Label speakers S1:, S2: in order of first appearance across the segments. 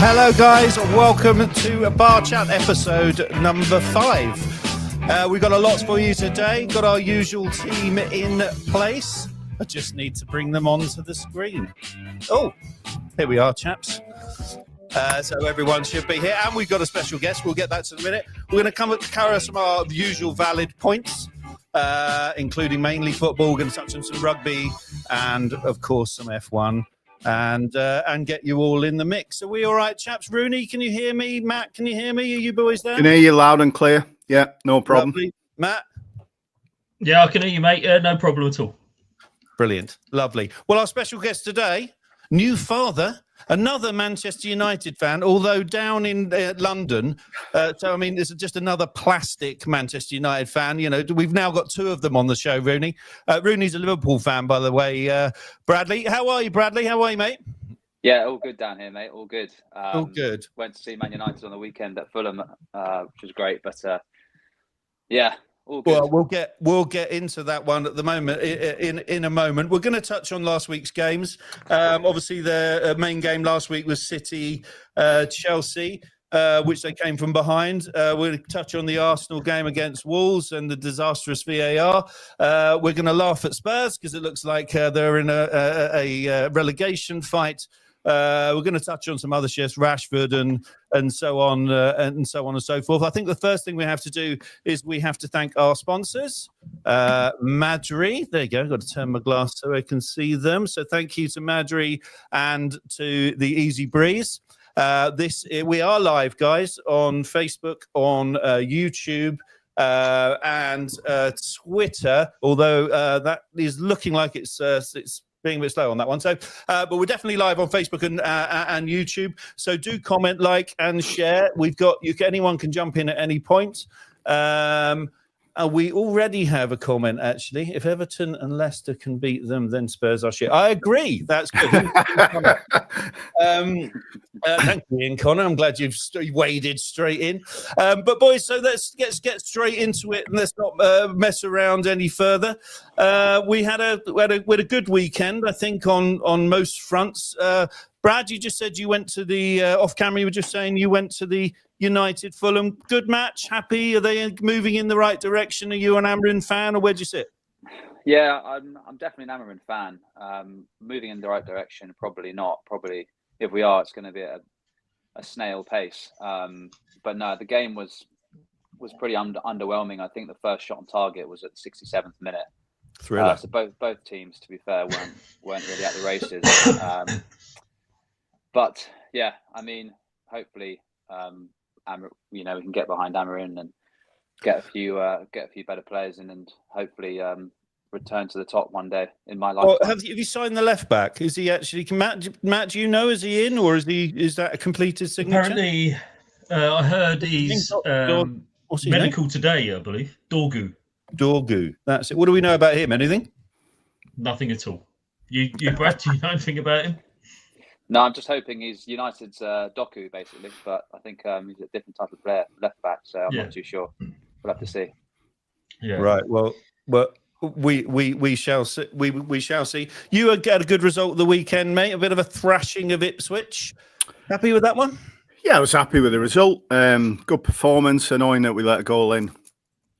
S1: Hello guys, welcome to BarChat episode number 5. We've got a lot for you today. Got our usual team in place. I just need to bring them onto the screen. Oh, here we are, chaps. So everyone should be here, and we've got a special guest. We'll get that in a minute. We're going to carry some of our usual valid points, including mainly football. We're going to touch on some rugby and, of course, some F1. And get you all in the mix. Are we all right, chaps? Rooney, can you hear me? Matt, can you hear me? Are you boys there?
S2: Can hear you loud and clear. Yeah, no problem.
S1: Lovely. Matt?
S3: Yeah, I can hear you, mate. No problem at all.
S1: Brilliant. Lovely. Well, our special guest today, new father, another Manchester United fan, although down in London. So, I mean, this is just another plastic Manchester United fan. You know, we've now got 2 of them on the show, Rooney. Rooney's a Liverpool fan, by the way. Bradley, how are you, Bradley? How are you, mate?
S4: Yeah, all good down here, mate. All good.
S1: All good.
S4: Went to see Man United on the weekend at Fulham, which was great. But, yeah.
S1: Well, we'll get into that one at the moment. In a moment, we're going to touch on last week's games. Obviously, the main game last week was City, Chelsea, which they came from behind. We'll touch on the Arsenal game against Wolves and the disastrous VAR. We're going to laugh at Spurs because it looks like they're in a relegation fight. We're going to touch on some other shifts, Rashford and so on and so on and so forth. I think the first thing we have to do is we have to thank our sponsors. Madry, there you go. I've got to turn my glass so I can see them. So thank you to Madry and to the Easy Breeze. We are live, guys, on Facebook, on YouTube, and Twitter. Although that is looking like it's being a bit slow on that one. So, but we're definitely live on Facebook and YouTube. So do comment, like, and share. Anyone can jump in at any point. We already have a comment, actually. If Everton and Leicester can beat them, then Spurs are shit. I agree. That's good. Thank you, Ian Connor. I'm glad you've waded straight in. But, boys, so let's get straight into it and let's not mess around any further. We had a good weekend, I think, on most fronts. Brad, you just said you went to the off camera. You were just saying you went to the United Fulham. Good match. Happy? Are they moving in the right direction? Are you an Amorim fan, or where'd you sit?
S4: Yeah, I'm definitely an Amorim fan. Moving in the right direction, probably not. Probably if we are, it's going to be a snail pace. But no, the game was pretty underwhelming. I think the first shot on target was at the 67th minute.
S1: Thriller.
S4: So both teams, to be fair, weren't really at the races. But yeah, I mean, hopefully, we can get behind Amorim and get a few better players in, and hopefully return to the top one day in my life. Well,
S1: have you signed the left back? Is he actually? Matt, do you know? Is he in, or is that a completed signature?
S3: Apparently, I heard he's medical today. I believe Dorgu. That's it.
S1: What do we know about him? Anything?
S3: Nothing at all. You Brad, do you know anything about him?
S4: No, I'm just hoping he's United's Doku, basically. But I think he's a different type of player, left back. So I'm not too sure. We'll have to see.
S3: Yeah.
S1: Right. Well, we shall see. We shall see. You had a good result of the weekend, mate. A bit of a thrashing of Ipswich. Happy with that one?
S2: Yeah, I was happy with the result. Good performance. Annoying that we let a goal in.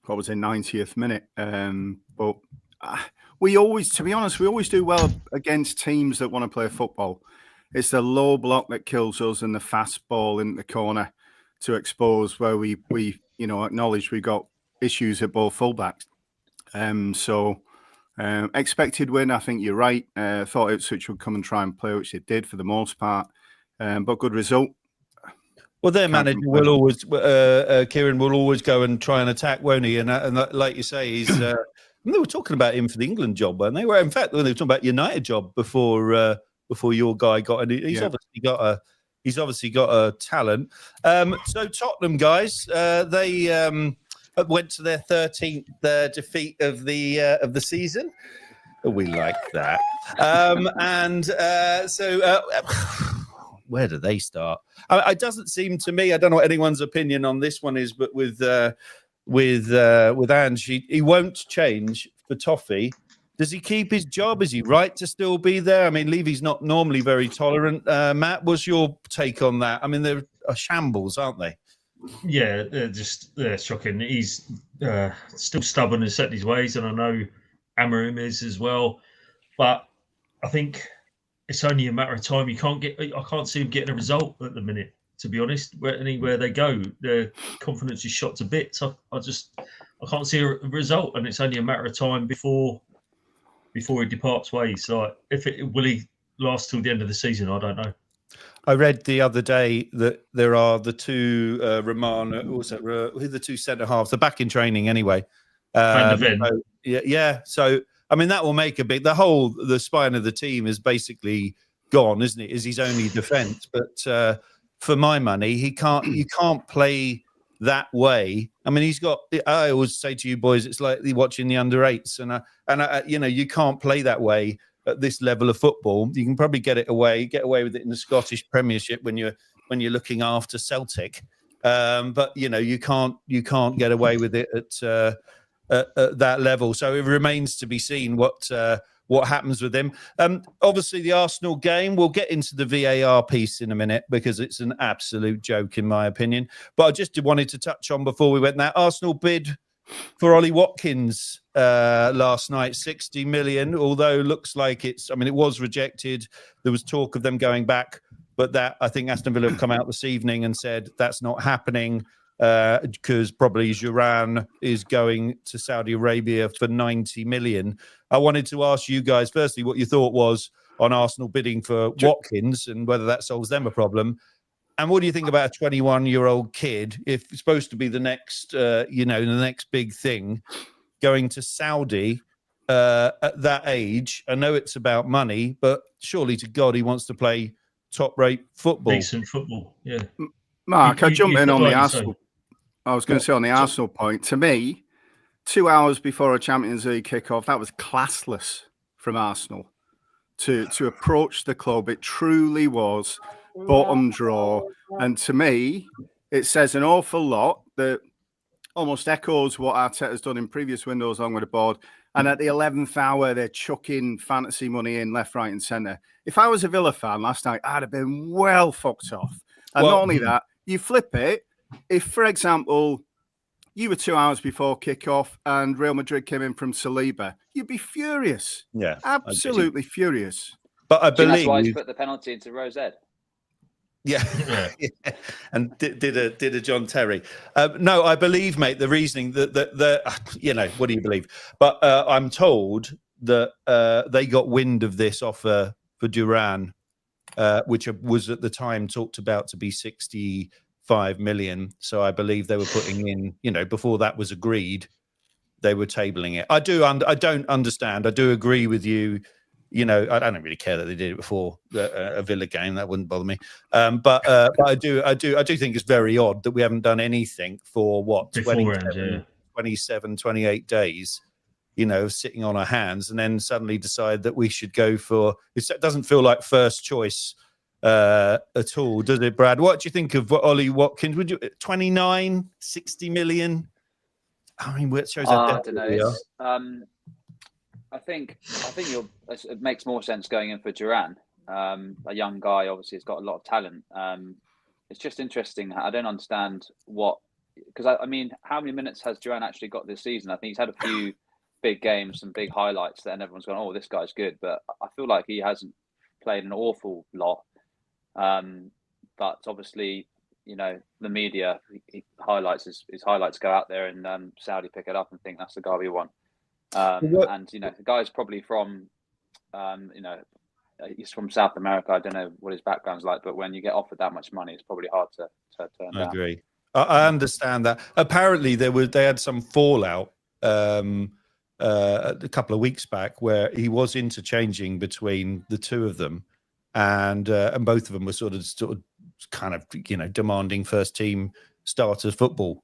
S2: What was in 90th minute. But we always do well against teams that want to play football. It's the low block that kills us and the fast ball in the corner to expose where we acknowledge we got issues at both fullbacks. Expected win. I think you're right. Thought Ipswich would come and try and play, which they did for the most part. But good result.
S1: Well, their manager will always, Kieran will always go and try and attack, won't he? And like you say, he's. They were talking about him for the England job, weren't they? In fact, when they were talking about United job before your guy got, and he's obviously got a talent. So Tottenham guys, they went to their 13th defeat of the season. We like that. Where do they start? It doesn't seem to me. I don't know what anyone's opinion on this one is, but with Ange, he won't change for Toffee Does he keep his job? Is he right to still be there? I mean, Levy's not normally very tolerant. Matt, what's your take on that? I mean, they're shambles, aren't they?
S3: Yeah, they're shocking. He's still stubborn and set in his ways, and I know Amorim is as well. But I think it's only a matter of time. I can't see him getting a result at the minute. To be honest, anywhere they go, their confidence is shot to bits. I can't see a result, and it's only a matter of time before he departs ways. So will he last till the end of the season? I don't know.
S1: I read the other day that there are the two who are the two centre halves? They're back in training anyway. So I mean, that will make a big. The spine of the team is basically gone, isn't it? Is his only defence? But for my money, you can't play that way. I mean, I always say to you boys, it's like watching the under-8s, and you can't play that way at this level of football. You can probably get away with it in the Scottish Premiership when you're looking after Celtic, but you can't get away with it at that level. So it remains to be seen what happens with him. Obviously, the Arsenal game, we'll get into the VAR piece in a minute because it's an absolute joke in my opinion. But I just wanted to touch on before we went there, Arsenal bid for Ollie Watkins last night, 60 million, although looks like it was rejected. There was talk of them going back, but that I think Aston Villa have come out this evening and said that's not happening because probably Durán is going to Saudi Arabia for 90 million. I wanted to ask you guys, firstly, what your thought was on Arsenal bidding for Watkins and whether that solves them a problem. And what do you think about a 21-year-old kid, if it's supposed to be the next, the next big thing, going to Saudi at that age? I know it's about money, but surely to God he wants to play top-rate football.
S3: Decent football, yeah.
S2: Mark, I jump in on the Arsenal. I was going to say on the Arsenal point. To me, 2 hours before a Champions League kickoff, that was classless from Arsenal to approach the club. It truly was bottom drawer. And to me, it says an awful lot that almost echoes what Arteta's done in previous windows along with the board. And at the 11th hour, they're chucking fantasy money in left, right and centre. If I was a Villa fan last night, I'd have been well fucked off. And not only that, you flip it. If, for example, you were 2 hours before kickoff and Real Madrid came in from Saliba, you'd be furious. Yeah, absolutely furious.
S1: But I believe
S4: that's why he put the penalty into Rose Ed.
S1: Yeah. And did a John Terry. No, I believe, mate, the reasoning that what do you believe? But I'm told that they got wind of this offer for Durán, which was at the time talked about to be 65 million. So I believe they were putting in, before that was agreed, they were tabling it. I don't understand. I do agree with you. I don't really care that they did it before a Villa game. That wouldn't bother me. But I do think it's very odd that we haven't done anything for 27, 28 days, sitting on our hands and then suddenly decide that we should go for it. Doesn't feel like first choice at all, does it, Brad? What do you think of Ollie Watkins? Would you 29, 60 million? I mean, it shows how
S4: I don't know. I think it makes more sense going in for Durán, a young guy. Obviously, has got a lot of talent. It's just interesting. I don't understand because I mean, how many minutes has Durán actually got this season? I think he's had a few big games, some big highlights, and everyone's gone, "Oh, this guy's good." But I feel like he hasn't played an awful lot. But obviously, the media his highlights go out there, and Saudi pick it up and think that's the guy we want. And the guy's probably from, he's from South America. I don't know what his background's like, but when you get offered that much money, it's probably hard to turn down.
S1: I agree. I understand that. Apparently, they had some fallout a couple of weeks back where he was interchanging between the two of them, and both of them were sort of kind of demanding first team starters football.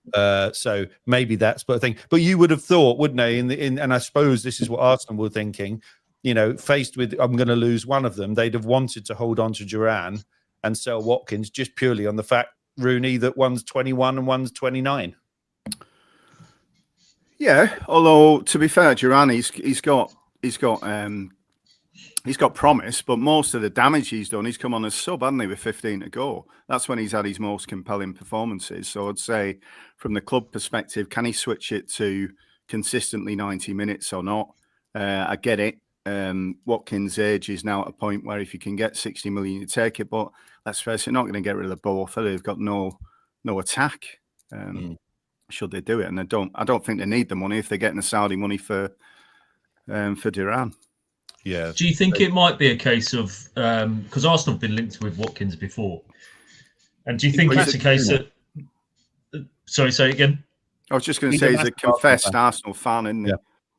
S1: So maybe that's the thing. But you would have thought, wouldn't they? And I suppose this is what Arsenal were thinking. Faced with I'm going to lose one of them, they'd have wanted to hold on to Durán and sell Watkins just purely on the fact, Rooney, that one's 21 and one's 29.
S2: Yeah, although to be fair, Durán, he's got promise, but most of the damage he's done, he's come on as sub, hasn't he, with 15 to go. That's when he's had his most compelling performances. So I'd say, from the club perspective, can he switch it to consistently 90 minutes or not? I get it. Watkins' age is now at a point where if you can get 60 million, you take it. But let's face it, not going to get rid of the both. They've got no attack. Should they do it? And I don't think they need the money if they're getting the Saudi money for Durán.
S1: Yeah.
S3: Do you think it might be a case of because Arsenal have been linked with Watkins before, and do you think it's a case that? Sorry, say it again.
S2: I was just going to say he's a confessed Arsenal fan, isn't he?
S1: Yeah.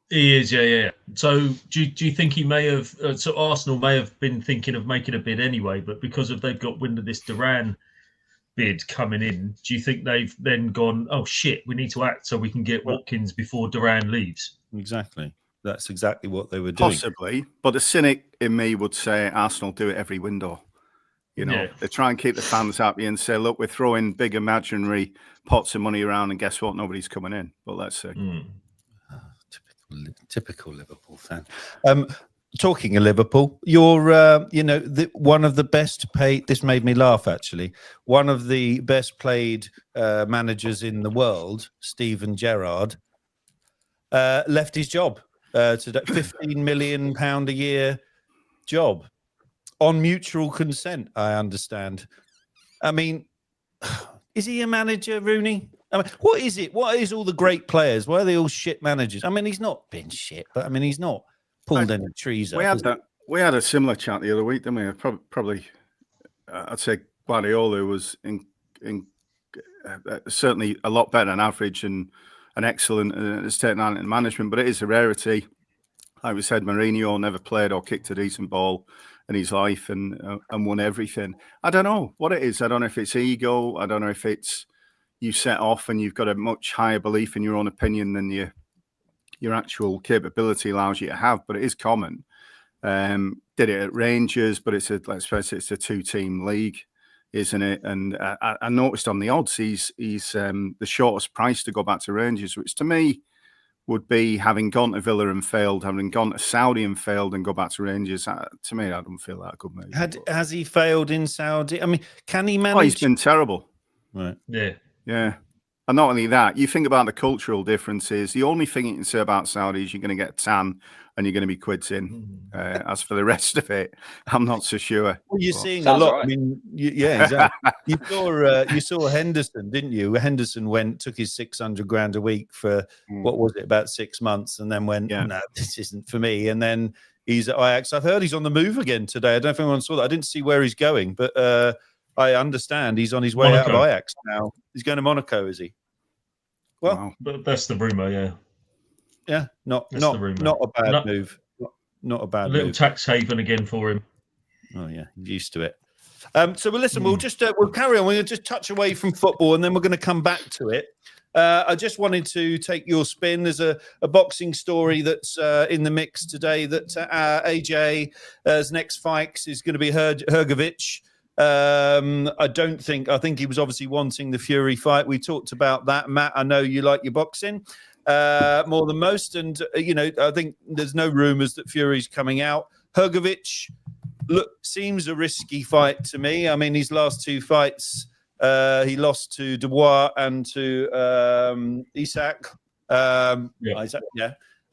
S3: He is, yeah. So do you think he may have? So Arsenal may have been thinking of making a bid anyway, but because they've got wind of this Durán bid coming in, do you think they've then gone, oh shit, we need to act so we can get Watkins before Durán leaves?
S1: Exactly. That's exactly what they were doing.
S2: Possibly, but the cynic in me would say Arsenal do it every window. You know, they try and keep the fans happy and say, look, we're throwing big imaginary pots of money around, and guess what? Nobody's coming in. But let's see.
S1: Typical Liverpool fan. Talking of Liverpool, you're, one of the best paid. This made me laugh, actually. One of the best played managers in the world, Gerrard, left his job today. £15 million a year job on mutual consent, I understand. I mean, is he a manager, Rooney? I mean, what is it? What is all the great players? Why are they all shit managers? I mean, he's not been shit, but I mean, he's not pulled any trees up.
S2: We had a similar chat the other week, didn't we? Probably, I'd say Guardiola was certainly a lot better than average and excellent at taking on in management, but it is a rarity. Like we said, Mourinho never played or kicked a decent ball in his life and won everything. I don't know what it is. I don't know if it's ego. I don't know if it's you set off and you've got a much higher belief in your own opinion than your actual capability allows you to have. But it is common. Did it at Rangers, but let's face it, it's a two-team league, isn't it? And I noticed on the odds, he's the shortest price to go back to Rangers, which to me would be having gone to Villa and failed, having gone to Saudi and failed, and go back to Rangers. To me, I don't feel that good move.
S1: Has he failed in Saudi? I mean, can he manage?
S2: Oh, he's been terrible.
S1: Right.
S2: Yeah. And not only that, you think about the cultural differences. The only thing you can say about Saudi is you're going to get tan and you're going to be quids in. As for the rest of it, I'm not so sure.
S1: Well, you're seeing a lot. Right. I mean, yeah, exactly. You saw Henderson, didn't you? Henderson took his $600,000 a week for what was it, about 6 months, and then went, no, this isn't for me. And then he's at Ajax. I've heard he's on the move again today. I don't know if anyone saw that. I didn't see where he's going, but I understand he's on his way out of Ajax now. He's going to Monaco, is he? Well,
S3: but that's the rumor, yeah.
S1: Yeah, not a bad move. Not a bad move.
S3: A little tax haven again for him.
S1: Oh yeah, used to it. So listen, we'll carry on. We'll just touch away from football, and then we're going to come back to it. I just wanted to take your spin. There's a boxing story that's in the mix today. That AJ's next fight is going to be Hrgović. I think he was obviously wanting the Fury fight. We talked about that, Matt. I know you like your boxing more than most, and I think there's no rumours that Fury's coming out. Hrgović seems a risky fight to me. I mean, his last two fights, he lost to Dubois and to Isak. Isaac,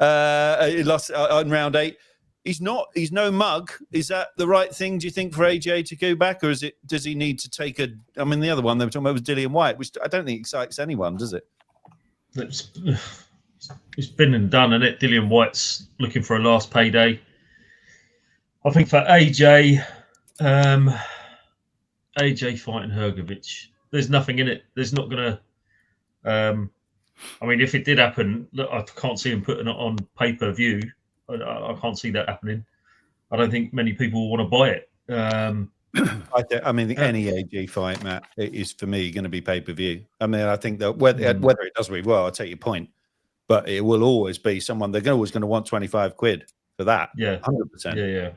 S1: he lost in round 8. He's no mug. Is that the right thing, do you think, for AJ to go back? Or does he need to take I mean, the other one they were talking about was Dillian White, which I don't think excites anyone, does it?
S3: It's been and done, isn't it? Dillian White's looking for a last payday. I think for AJ fighting Hrgović, there's nothing in it. There's not going to... I mean, if it did happen, look, I can't see him putting it on pay-per-view. I can't see that happening. I don't think many people will want to buy it.
S1: I mean, any AJ fight, Matt, it is for me going to be pay-per-view. I mean, I think that whether it does really well, I'll take your point, but it will always be someone they're always going to want 25 quid for that.
S3: Yeah,
S1: 100%.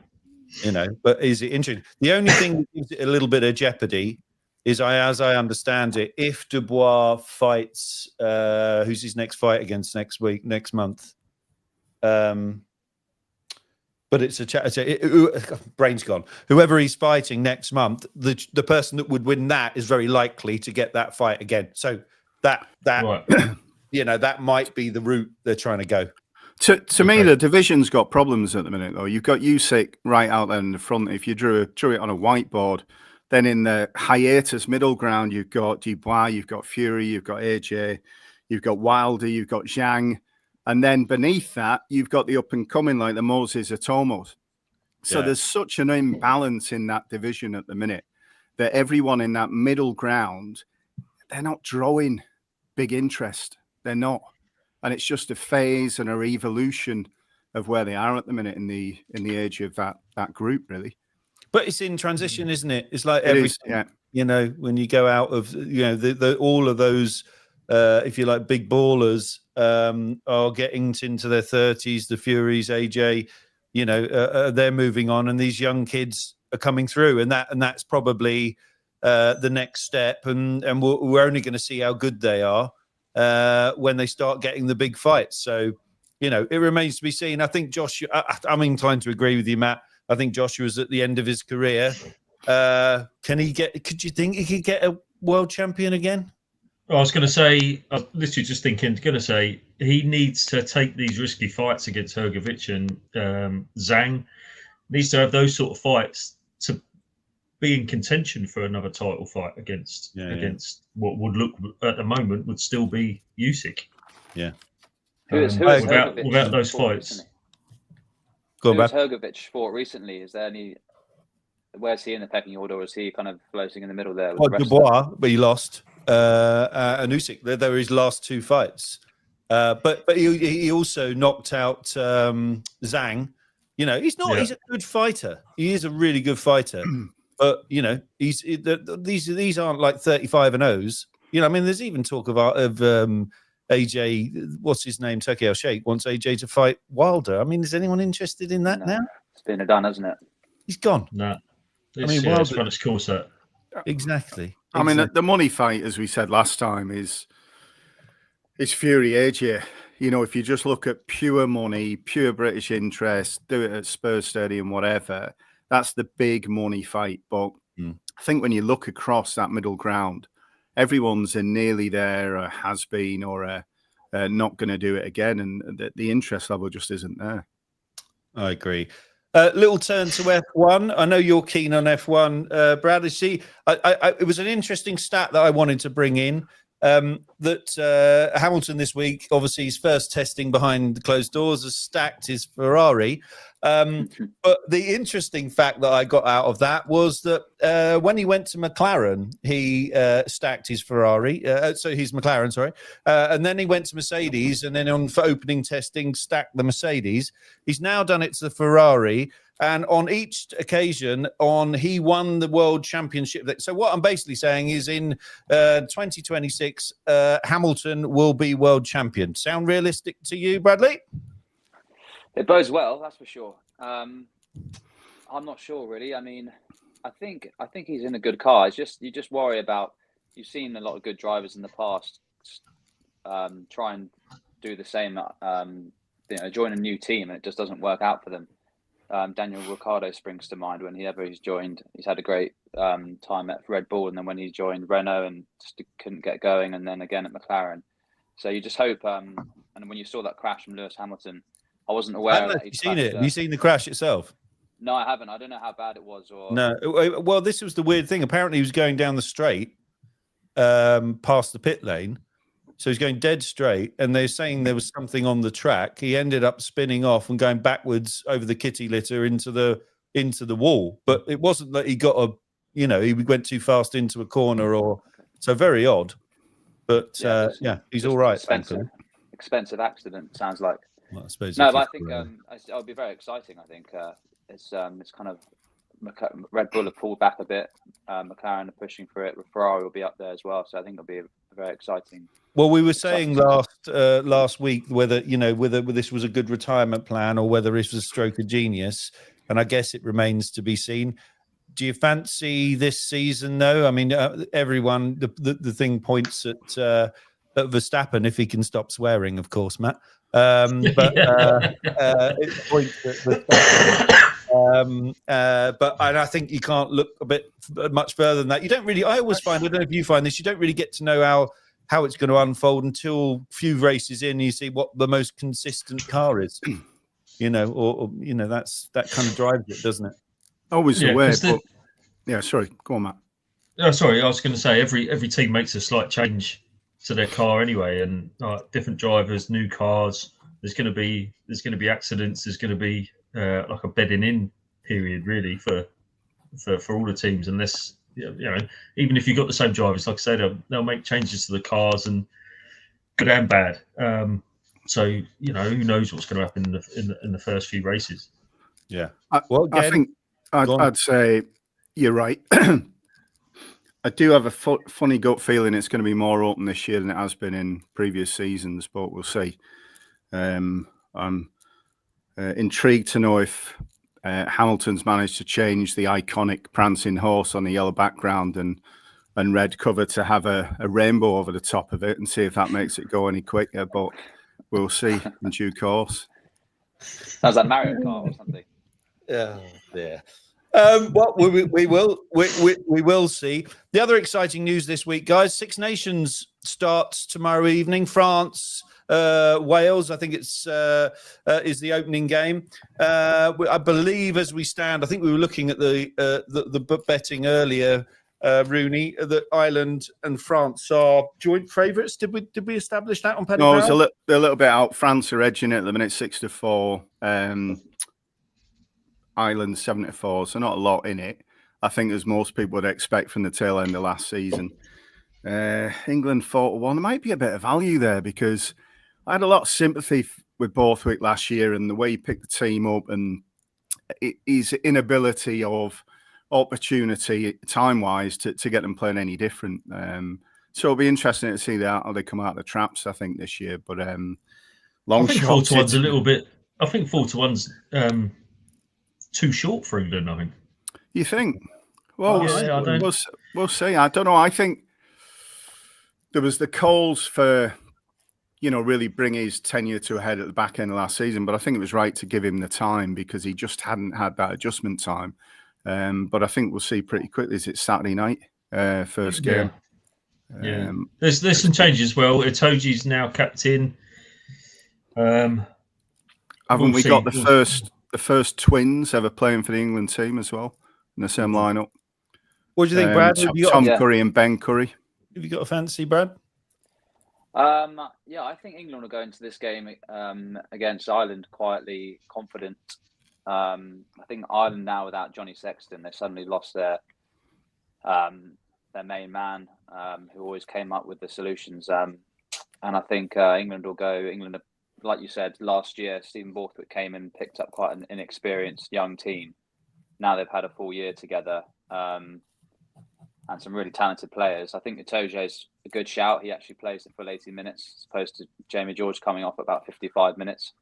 S1: Yeah. But is it interesting? The only thing that gives it a little bit of jeopardy is, as I understand it, if Dubois fights, who's his next fight against next month? But it's brain's gone. Whoever he's fighting next month, the person that would win that is very likely to get that fight again. So that
S3: Right.
S1: that might be the route they're trying to go.
S2: To me, the division's got problems at the minute, though. You've got Usyk right out there in the front. If you drew it on a whiteboard, then in the hiatus middle ground, you've got Dubois, you've got Fury, you've got AJ, you've got Wilder, you've got Zhang. And then beneath that, you've got the up-and-coming like the Moses Atomos. So there's such an imbalance in that division at the minute that everyone in that middle ground, they're not drawing big interest. They're not. And it's just a phase and a evolution of where they are at the minute in the age of that group, really.
S1: But it's in transition, isn't it? It's like when you go out of all of those, if you like, big ballers are getting into their 30s. The Furies, AJ, they're moving on, and these young kids are coming through, and that's probably the next step. And we're only going to see how good they are when they start getting the big fights. So, it remains to be seen. I think I'm inclined to agree with you, Matt. I think Joshua's at the end of his career. Could you think he could get a world champion again?
S3: I was going to say, I was literally just thinking, he needs to take these risky fights against Hrgovic and Zhang. Needs to have those sort of fights to be in contention for another title fight against what would look at the moment would still be Usyk.
S1: Yeah.
S4: Who is
S3: without those fights?
S4: Who has Hrgovic fought recently? Is there any? Where's he in the pecking order? Or is he kind of floating in the middle there? With
S1: Dubois, but he lost. And Usyk, they were his last two fights. But he also knocked out Zhang. He's a good fighter. He is a really good fighter. But these aren't like 35 and 0s. There's even talk of AJ. What's his name? Turkey Al Sheikh wants AJ to fight Wilder. Is anyone interested in that now?
S4: It's been done, hasn't it?
S1: He's gone.
S3: No. Wilder's run its course out.
S1: Exactly.
S2: The money fight, as we said last time, is Fury AJ. If you just look at pure money, pure British interest, do it at Spurs Stadium, whatever, that's the big money fight. But I think when you look across that middle ground, everyone's nearly there, or has been, or not going to do it again. And the interest level just isn't there.
S1: I agree. Little turn to F1. I know you're keen on F1, Brad. It was an interesting stat that I wanted to bring in. That Hamilton this week, obviously his first testing behind closed doors, has stacked his Ferrari. But the interesting fact that I got out of that was that when he went to McLaren, he stacked his Ferrari. His McLaren, sorry. And then he went to Mercedes, and then for opening testing, stacked the Mercedes. He's now done it to the Ferrari. And on each occasion, he won the world championship. So what I'm basically saying is in 2026, Hamilton will be world champion. Sound realistic to you, Bradley?
S4: It bodes well, that's for sure. I'm not sure, really. I think he's in a good car. It's just you just worry about. You've seen a lot of good drivers in the past try and do the same. Join a new team, and it just doesn't work out for them. Daniel Ricciardo springs to mind. Whenever he's joined, he's had a great time at Red Bull, and then when he joined Renault and just couldn't get going, and then again at McLaren. So you just hope. And when you saw that crash from Lewis Hamilton, I wasn't aware.
S1: Have you seen it? Have you seen the crash itself?
S4: No, I haven't. I don't know how bad it was.
S1: No. Well, this was the weird thing. Apparently, he was going down the straight past the pit lane. So he's going dead straight, and they're saying there was something on the track. He ended up spinning off and going backwards over the kitty litter into the wall. But it wasn't that he got he went too fast into a corner, or so very odd. But he's all right.
S4: Expensive accident sounds like.
S1: Well, I suppose.
S4: No, but I think it'll be very exciting. I think it's kind of Red Bull have pulled back a bit. McLaren are pushing for it. Ferrari will be up there as well. So I think it'll be very exciting.
S1: Well, we were saying last week whether this was a good retirement plan or whether this was a stroke of genius, and I guess it remains to be seen. Do you fancy this season, though? Everyone, the thing points at Verstappen if he can stop swearing, of course, Matt. It points at the but I think you can't look a bit much further than that. You don't really. I always find. I don't know if you find this. You don't really get to know how it's going to unfold until a few races in. You see what the most consistent car is. Or that kind of drives it, doesn't it?
S2: Always aware, but sorry, go on, Matt.
S3: Oh, sorry, I was going to say every team makes a slight change to their car anyway, and different drivers, new cars. There's going to be accidents. There's going to be like a bedding in period, really, for all the teams. Unless even if you've got the same drivers, like I said, they'll make changes to the cars, and good and bad. So who knows what's going to happen in the first few races?
S1: Yeah.
S2: I think I'd say you're right. I do have a funny gut feeling it's going to be more open this year than it has been in previous seasons, but we'll see. I'm intrigued to know if Hamilton's managed to change the iconic prancing horse on the yellow background and red cover to have a rainbow over the top of it, and see if that makes it go any quicker. But we'll see in due course.
S4: Sounds like Mario Kart or something.
S1: Yeah. Well, we will see. The other exciting news this week, guys: Six Nations starts tomorrow evening. France, Wales. I think it's is the opening game. I believe, as we stand, I think we were looking at the betting earlier. Rooney, that Ireland and France are joint favourites. Did we establish that on Paddy?
S2: No, it's a little bit out. France are edging it at the minute, 6-4. Ireland 7-4, so not a lot in it. I think, as most people would expect from the tail end of last season. England 4-1. There might be a bit of value there, because I had a lot of sympathy with Borthwick last year and the way he picked the team up, and his inability of opportunity time-wise to get them playing any different. So it'll be interesting to see how they come out of the traps, I think, this year. But
S3: I think 4-1's a little bit. I think 4-1's too short for England, I think.
S2: You think? Well,
S3: yeah,
S2: we'll see. I don't know. I think there was the calls for, really bring his tenure to a head at the back end of last season, but I think it was right to give him the time, because he just hadn't had that adjustment time. But I think we'll see pretty quickly as it's Saturday night, first game.
S3: Yeah. There's some changes as well. Itoji's now captain.
S2: Haven't we got the first twins ever playing for the England team as well in the same lineup?
S1: What do you think, Brad?
S2: Tom Curry and Ben Curry.
S1: Have you got a fancy, Brad?
S4: I think England will go into this game against Ireland quietly confident. I think Ireland now, without Johnny Sexton, they've suddenly lost their main man, who always came up with the solutions. And I think England will go. England, like you said, last year, Stephen Borthwick came and picked up quite an inexperienced young team. Now they've had a full year together, and some really talented players. I think Itoje's a good shout. He actually plays the full 80 minutes, as opposed to Jamie George coming off about 55 minutes.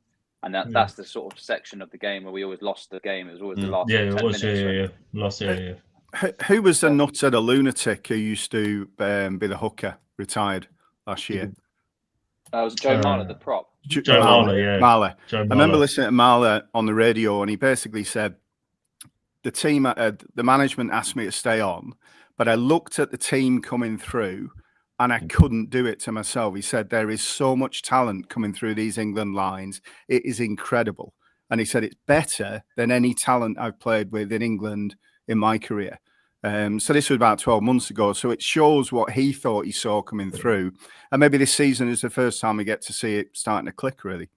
S4: And that's the sort of section of the game where we always lost the game. It was always the last 10 minutes.
S3: Last year, yeah.
S2: Who was the nutter, the lunatic who used to be the hooker, retired last year?
S4: It was Joe Marler, the prop.
S3: Joe Marler, yeah.
S2: Marler. I remember listening to Marler on the radio, and he basically said, the team, the management asked me to stay on, but I looked at the team coming through and I couldn't do it to myself. He said, there is so much talent coming through these England lines. It is incredible. And he said, it's better than any talent I've played with in England in my career. So this was about 12 months ago. So it shows what he thought he saw coming through. And maybe this season is the first time we get to see it starting to click, really.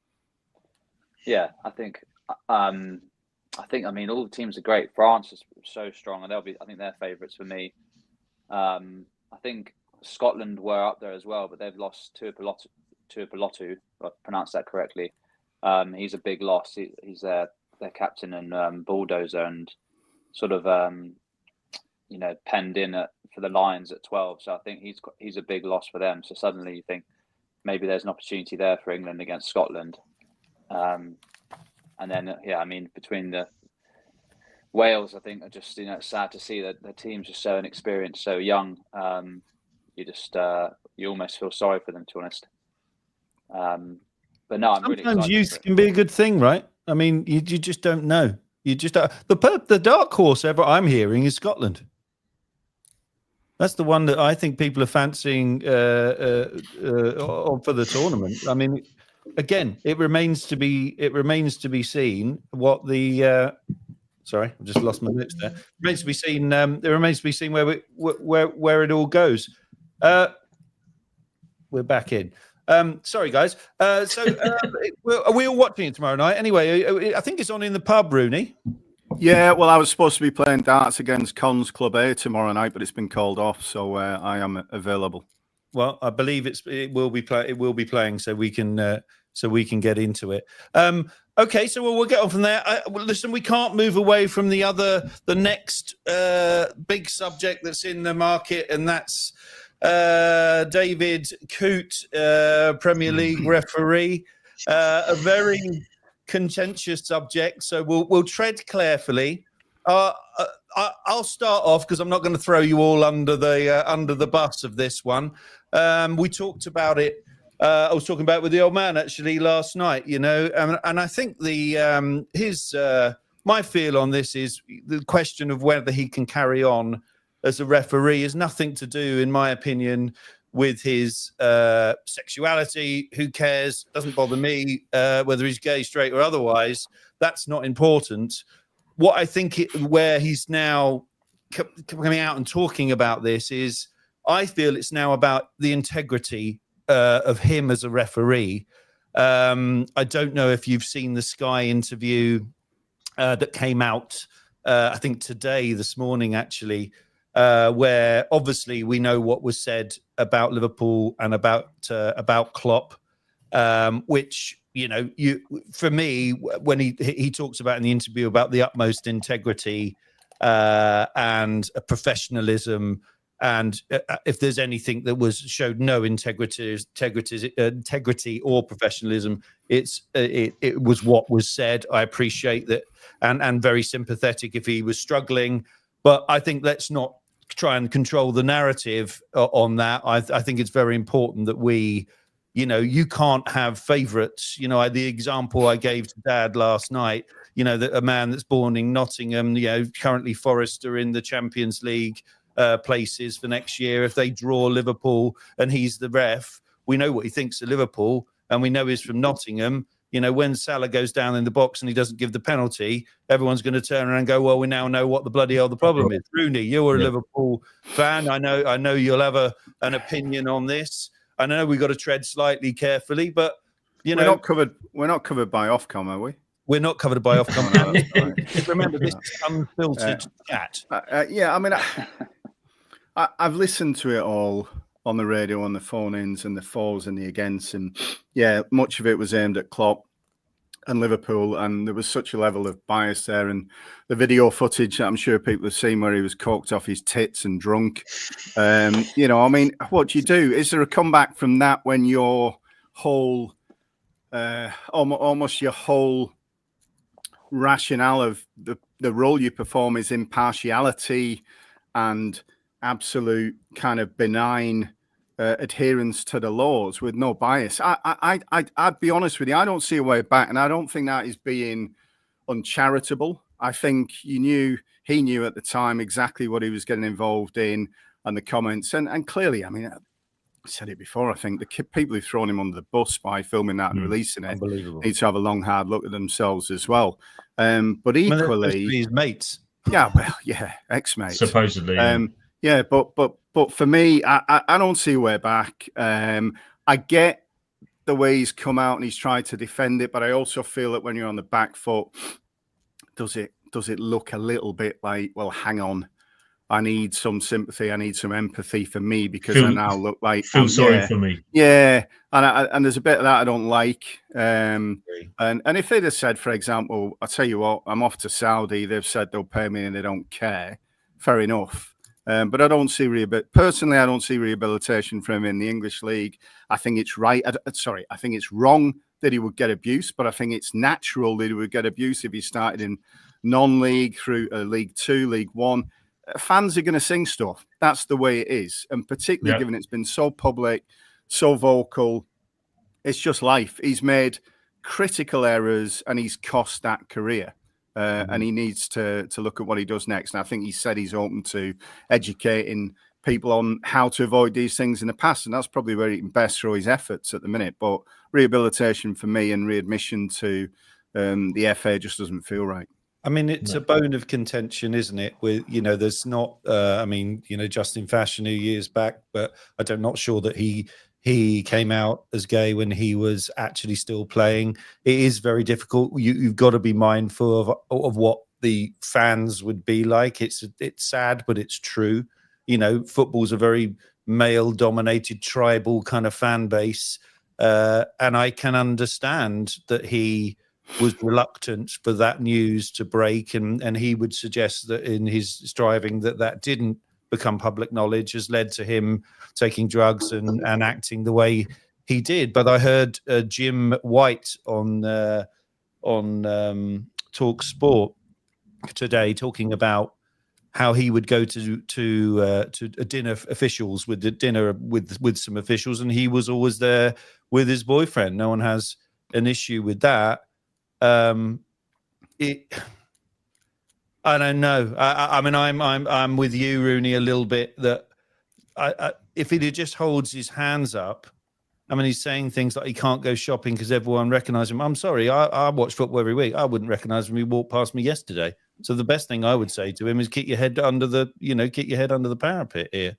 S4: Yeah, I think, I mean, all the teams are great. France is so strong, and I think they're favourites for me. I think Scotland were up there as well, but they've lost Tuipulotu, if I pronounced that correctly. He's a big loss. He's their captain and bulldozer, and sort of penned in for the Lions at 12. So I think he's a big loss for them. So suddenly you think maybe there's an opportunity there for England against Scotland. And then between the Wales, I think are just it's sad to see that the teams are so inexperienced, so young. You almost feel sorry for them, to be honest. but no, I'm really
S1: Sometimes
S4: excited.
S1: youth can be a good thing, right? I mean, you just don't know. You just the dark horse ever I'm hearing is Scotland. That's the one that I think people are fancying for the tournament. I mean, again, it remains to be seen what the. Sorry, I've just lost my notes there. It remains to be seen. It remains to be seen where it all goes. We're back in. Sorry, guys. Are we all watching it tomorrow night? Anyway, I think it's on in the pub, Rooney.
S2: Yeah, well, I was supposed to be playing darts against Cons Club A tomorrow night, but it's been called off, so I am available.
S1: Well, I believe it will be playing, so we can get into it. Okay, so we'll get on from there. Listen, we can't move away from the next big subject that's in the market, and that's David Coote, Premier League referee. A very contentious subject, so we'll tread carefully. I'll start off because I'm not going to throw you all under the bus of this one. We talked about it. I was talking about it with the old man actually last night, and I think my feel on this is the question of whether he can carry on as a referee is nothing to do, in my opinion, with his sexuality. Who cares? Doesn't bother me whether he's gay, straight, or otherwise. That's not important. What I think where he's now coming out and talking about this is, I feel it's now about the integrity of him as a referee. I don't know if you've seen the Sky interview that came out, I think this morning, actually, where obviously we know what was said about Liverpool and about Klopp, which, for me, when he talks about in the interview about the utmost integrity and professionalism, and if there's anything that showed no integrity or professionalism, it was what was said. I appreciate that, and very sympathetic if he was struggling, but I think let's not try and control the narrative on that. I think it's very important that we, you can't have favourites. The example I gave to Dad last night, that a man that's born in Nottingham, currently Forester in the Champions League places for next year. If they draw Liverpool and he's the ref, we know what he thinks of Liverpool, and we know he's from Nottingham. When Salah goes down in the box and he doesn't give the penalty, everyone's going to turn around and go, well, we now know what the bloody hell the problem is. Rooney, you're a Liverpool fan. I know you'll have an opinion on this. I know we've got to tread slightly carefully, but we're not covered by Ofcom, are we? We're not covered by Ofcom. Remember, this is unfiltered chat. Yeah, I mean, I've listened to it all on the radio, on the phone-ins and the fors and the against, and yeah, much of it was aimed at Klopp and Liverpool, and there was such a level of bias there. And the video footage that I'm sure people have seen where he was coked off his tits and drunk. I mean, what do you do? Is there a comeback from that when your whole, almost your whole rationale of the role you perform is impartiality and absolute kind of benign adherence to the laws with no bias? I'd be honest with you, I don't see a way back, and I don't think that is being uncharitable. I think he knew at the time exactly what he was getting involved in, and the comments, and clearly, I mean, I said it before, I think the people who've thrown him under the bus by filming that and releasing it need to have a long, hard look at themselves as well. But equally, his mates. Yeah, well, yeah, ex-mates.
S3: Supposedly.
S2: Yeah, but for me, I don't see a way back. I get the way he's come out and he's tried to defend it, but I also feel that when you're on the back foot, does it look a little bit like, well, hang on, I need some sympathy, I need some empathy for me because I now look like
S3: feel sorry for me.
S2: Yeah, and there's a bit of that I don't like. And if they'd have said, for example, I tell you what, I'm off to Saudi, they've said they'll pay me and they don't care. Fair enough. But I don't see personally, I don't see rehabilitation for him in the English league. I think it's right. I think it's wrong that he would get abuse, but I think it's natural that he would get abuse if he started in non-league through League 2, League 1. Fans are going to sing stuff. That's the way it is. And particularly given it's been so public, so vocal, It's just life. He's made critical errors and he's cost that career. And he needs to look at what he does next. And I think he said he's open to educating people on how to avoid these things in the past. And that's probably where he can best throw his efforts at the minute. But rehabilitation for me and readmission to the FA just doesn't feel right.
S1: I mean, it's a bone of contention, isn't it? With, there's not, Justin Fashanu years back, but I'm not sure that he came out as gay when he was actually still playing. It is very difficult. You've got to be mindful of what the fans would be like. It's sad, but it's true. Football's a very male-dominated, tribal kind of fan base, and I can understand that he was reluctant for that news to break, and he would suggest that in his striving that didn't become public knowledge has led to him taking drugs and acting the way he did. But I heard Jim White on Talk Sport today talking about how he would go to a dinner officials with some officials, and he was always there with his boyfriend. No one has an issue with that. I don't know. I mean, I'm with you, Rooney, a little bit. That if he just holds his hands up, I mean, he's saying things like he can't go shopping because everyone recognises him. I'm sorry, I watch football every week. I wouldn't recognise him if he walked past me yesterday. So the best thing I would say to him is keep your head under the parapet here.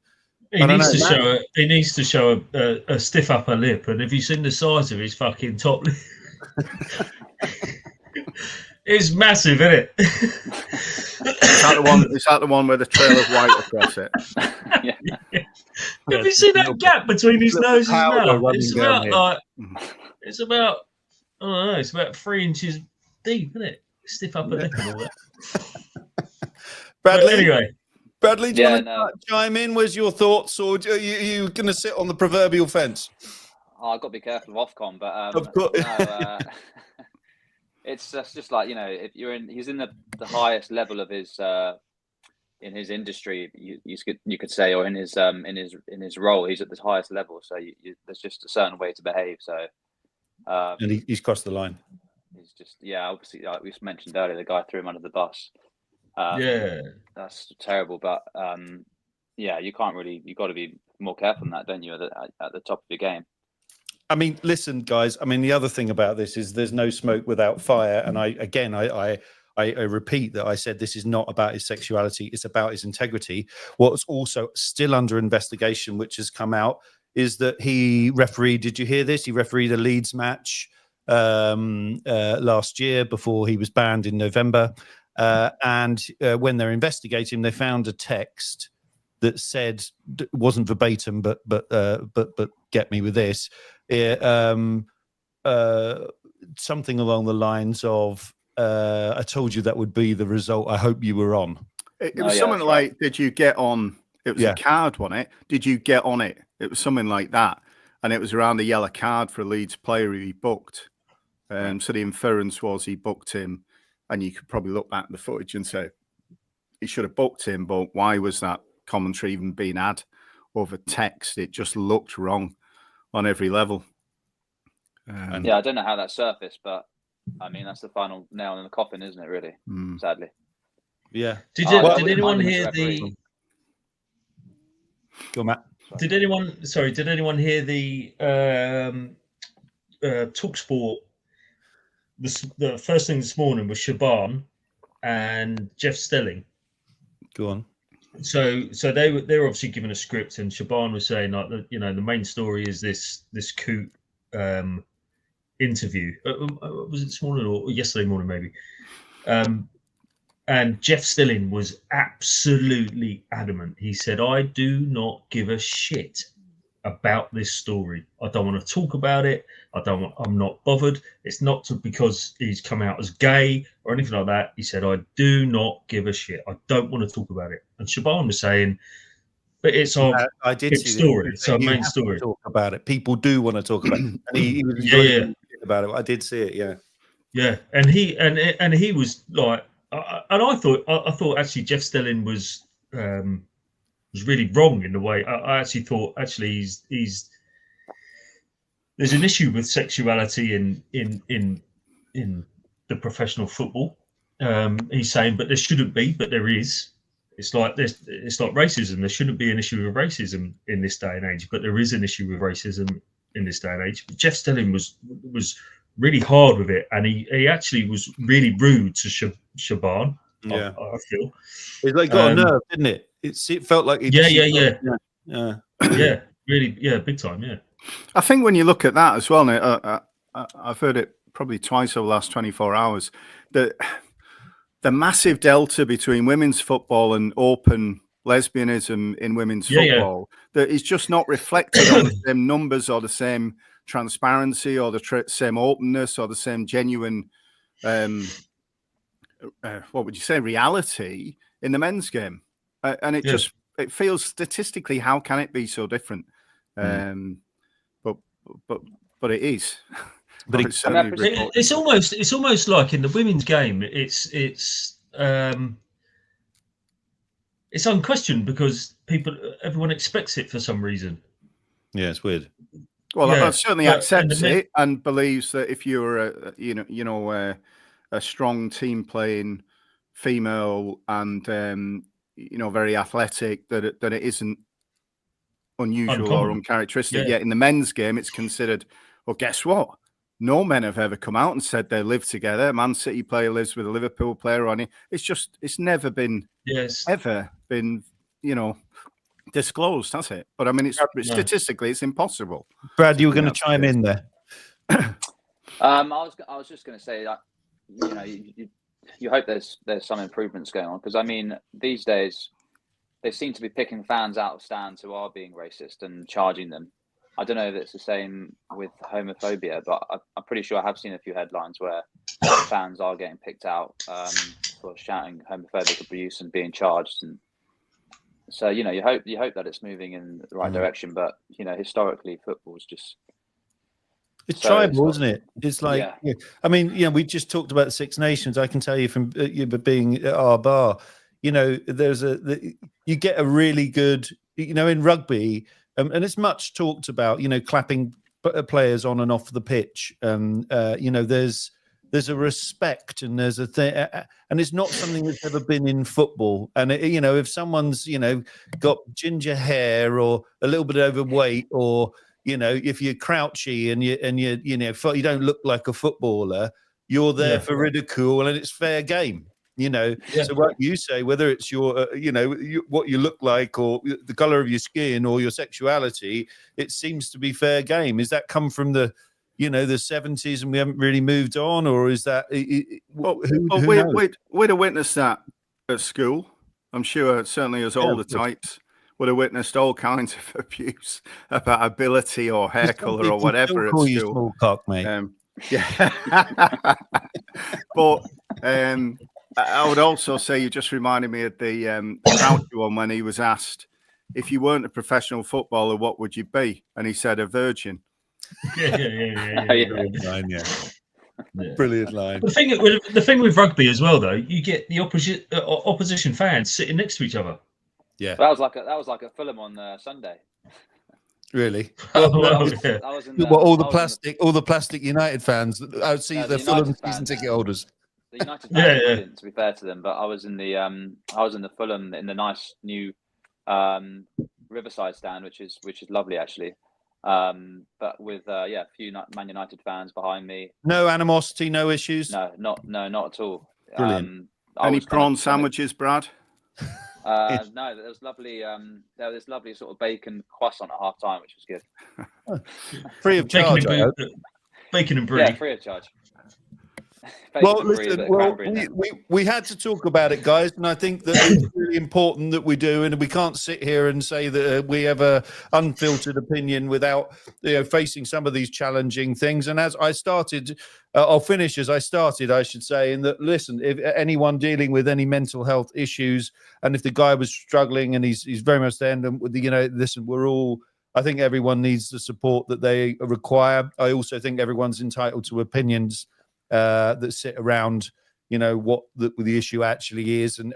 S3: He needs to show a stiff upper lip, and if you've seen the size of his fucking top lip. It's massive, isn't it?
S2: Is that the one with the trail of white across it?
S3: Yeah. Have you seen that gap between his nose and his mouth? It's about I don't know, it's about 3 inches deep, isn't it? Stiff upper lip and all that.
S1: Bradley, do you want to chime in? Where's your thoughts, or are you going to sit on the proverbial fence?
S4: I've got to be careful of Ofcom, but
S1: of course.
S4: It's just like, if he's in the highest level of his in his industry, you could say, or in his role, he's at the highest level. So there's just a certain way to behave. So
S1: and he's crossed the line.
S4: He's just obviously, like we mentioned earlier, the guy threw him under the bus. That's terrible. But you can't really. You've got to be more careful than that, don't you? At the top of your game.
S1: I mean, listen, guys. I mean, the other thing about this is there's no smoke without fire. And I repeat that I said this is not about his sexuality. It's about his integrity. What's also still under investigation, which has come out, is that he refereed. Did you hear this? He refereed a Leeds match last year before he was banned in November. And when they're investigating, they found a text that said, wasn't verbatim, but get me with this. Something along the lines of, I told you that would be the result. I hope you were on.
S2: It was something like, did you get on? It was a card, wasn't it? Did you get on it? It was something like that. And it was around a yellow card for a Leeds player who he booked. So the inference was he booked him. And you could probably look back at the footage and say, he should have booked him. But why was that commentary even being had over text? It just looked wrong on every level.
S4: I don't know how that surfaced, but I mean, that's the final nail in the coffin, isn't it, really? Sadly.
S1: Yeah.
S3: Did anyone hear the...
S1: Go, Matt.
S3: Did anyone hear the TalkSport? The first thing this morning was Shaban and Jeff Stelling.
S1: Go on.
S3: So they were obviously given a script, and Shaban was saying like the main story is this Coot interview. Was it this morning or yesterday morning maybe? And Jeff Stelling was absolutely adamant. He said, "I do not give a shit about this story. I don't want to talk about it. I'm not bothered. It's not because he's come out as gay or anything like that." He said, "I do not give a shit. I don't want to talk about it." And Shaban was saying, "But it's our big story. It's our main story.
S1: Talk about it. People do want to talk about it." And he was about it. I did see it. Yeah.
S3: Yeah. And he was like, and I thought actually Jeff Stelling was really wrong in the way. I actually thought he's there's an issue with sexuality in the professional football. He's saying, but there shouldn't be, but there is. It's like racism. There shouldn't be an issue with racism in this day and age, but there is an issue with racism in this day and age. Jeff Stelling was really hard with it, and he actually was really rude to Shaban.
S1: Yeah,
S3: I feel
S1: it's like got a nerve, didn't it? It felt like it.
S3: Yeah, really, big time. Yeah,
S2: I think when you look at that as well, I've heard it probably twice over the last 24 hours. The massive delta between women's football and open lesbianism in women's football that is just not reflected on the same numbers or the same transparency or the same openness or the same genuine, what would you say, reality in the men's game. And it just it feels statistically, how can it be so different? But it is.
S3: But it's almost like in the women's game, it's unquestioned because everyone expects it for some reason.
S1: Yeah, it's weird.
S2: Well, I certainly accepts it and believes that if you're a strong team playing female and very athletic, that it isn't unusual or uncharacteristic. Yet in the men's game, it's considered. Well, guess what? No men have ever come out and said they live together. A Man City player lives with a Liverpool player on it. It's never been ever been, disclosed, has it? But I mean, statistically, it's impossible.
S1: Brad, you were going to chime in there.
S4: I was just going to say that, you hope there's some improvements going on, because I mean, these days they seem to be picking fans out of stands who are being racist and charging them. I don't know if it's the same with homophobia, but I'm pretty sure I have seen a few headlines where fans are getting picked out for shouting homophobic abuse and being charged. And so, you hope that it's moving in the right direction. But, historically, football's just...
S1: It's tribal, isn't it? It's like, I mean, we just talked about the Six Nations. I can tell you from being at our bar, you get a really good, in rugby... and it's much talked about, clapping players on and off the pitch. There's a respect and there's a thing, and it's not something that's ever been in football. And if someone's got ginger hair or a little bit overweight, or if you're crouchy and you don't look like a footballer, you're there for ridicule, and it's fair game. So what you say, whether it's your, what you look like or the color of your skin or your sexuality, it seems to be fair game. Is that come from the 70s and we haven't really moved on, or is that?
S2: We'd have witnessed that at school. I'm sure certainly as older types would have witnessed all kinds of abuse about ability or hair color or whatever at
S1: school.
S2: You
S1: small cock, mate.
S2: But I would also say you just reminded me of the Crouchy one when he was asked, if you weren't a professional footballer, what would you be? And he said, a virgin.
S1: Brilliant line, Brilliant line.
S3: The thing with rugby as well, though, you get the opposition fans sitting next to each other.
S1: Yeah,
S4: that was like a Fulham on Sunday.
S1: Really?
S4: All
S1: the plastic United fans. I would see the Fulham season ticket holders.
S4: The United fans didn't, to be fair to them, but I was in the Fulham in the nice new Riverside stand, which is lovely actually. But with a few Man United fans behind me. No
S1: animosity, no issues.
S4: No, not at all.
S1: Brilliant.
S2: Any prawn sandwiches, Brad?
S4: No, there was lovely. There was this lovely sort of bacon croissant at half time, which was good.
S1: Free of charge.
S3: Bacon and brie.
S4: Yeah, free of charge.
S1: Well, listen, we had to talk about it, guys, and I think that it's really important that we do, and we can't sit here and say that we have a unfiltered opinion without facing some of these challenging things. And as I started, I'll finish as I started, I should say, in that, listen, if anyone dealing with any mental health issues, and if the guy was struggling and he's very much there, and listen, I think everyone needs the support that they require. I also think everyone's entitled to opinions that sit around, what the issue actually is. And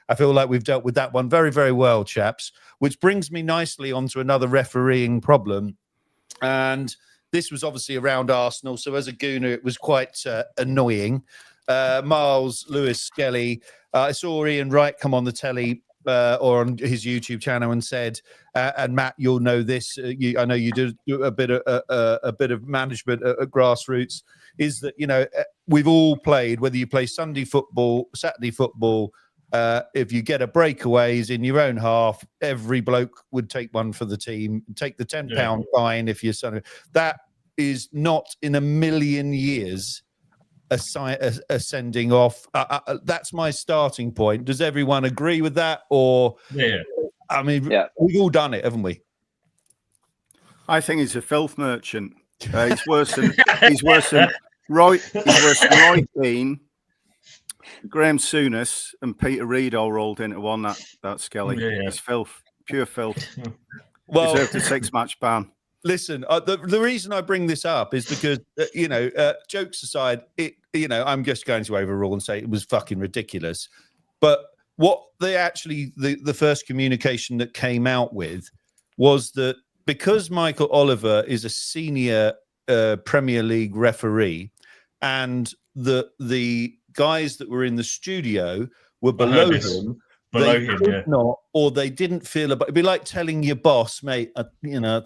S1: I feel like we've dealt with that one very, very well, chaps, which brings me nicely onto another refereeing problem. And this was obviously around Arsenal. So as a Gooner, it was quite annoying. Miles, Lewis, Skelly. I saw Ian Wright come on the telly or on his YouTube channel and said, and Matt, you'll know this. I know you did a bit of management at grassroots. Is that we've all played, whether you play Sunday football, Saturday football. If you get a breakaways in your own half, every bloke would take one for the team, take the £10 fine if you're son. That is not in a million years a sending off. That's my starting point. Does everyone agree with that? Or I mean, we've all done it, haven't we?
S2: I think he's a filth merchant. He's worse than Roy Keane, Graham Souness, and Peter Reid all rolled into one. That Skelly. It's filth, pure filth. Well, deserved a 6-match ban.
S1: Listen, the reason I bring this up is because, jokes aside, I'm just going to overrule and say it was fucking ridiculous. But what they actually, the first communication that came out with was that because Michael Oliver is a senior Premier League referee and the guys that were in the studio were below him, not, or they didn't feel about. It'd be like telling your boss, mate, I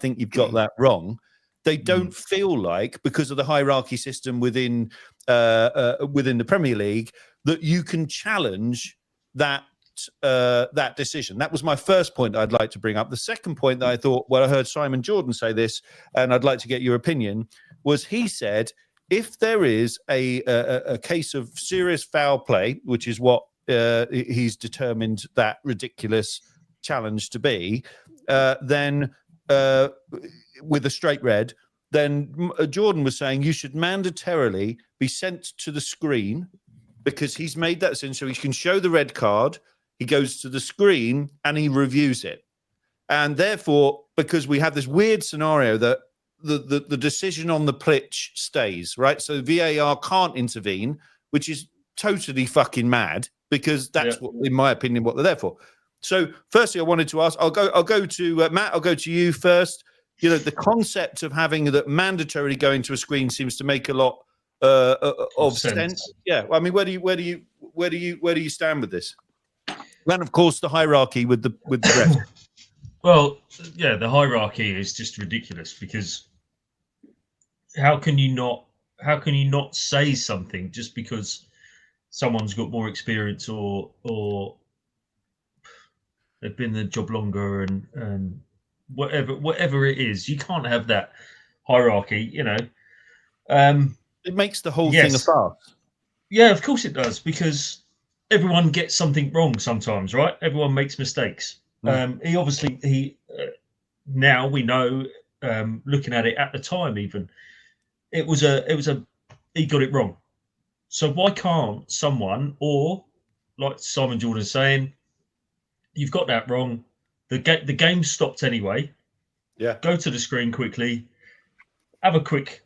S1: think you've got that wrong. They don't feel like, because of the hierarchy system within the Premier League, that you can challenge that decision. That was my first point I'd like to bring up. The second point that I thought, I heard Simon Jordan say this, and I'd like to get your opinion, was he said, if there is a case of serious foul play, which is what he's determined that ridiculous challenge to be, then with a straight red, then Jordan was saying you should mandatorily be sent to the screen because he's made that sense. So he can show the red card, he goes to the screen and he reviews it. And therefore, because we have this weird scenario that the decision on the pitch stays, right? So VAR can't intervene, which is totally fucking mad, because that's what, in my opinion, what they're there for. So firstly, I wanted to ask, I'll go to Matt, I'll go to you first. The concept of having that mandatorily going to a screen seems to make a lot of sense. Yeah. I mean, where do you stand with this? And of course, the hierarchy with the rest.
S3: Well, yeah, the hierarchy is just ridiculous, because how can you not say something just because someone's got more experience or they've been in the job longer and whatever it is? You can't have that hierarchy,
S1: It makes the whole thing a farce.
S3: Yeah, of course it does, because everyone gets something wrong sometimes, right? Everyone makes mistakes. He now we know, looking at it at the time, even it was he got it wrong. So why can't someone, or like Simon Jordan saying, you've got that wrong, the game stopped anyway. Yeah. Go to the screen quickly. Have a quick.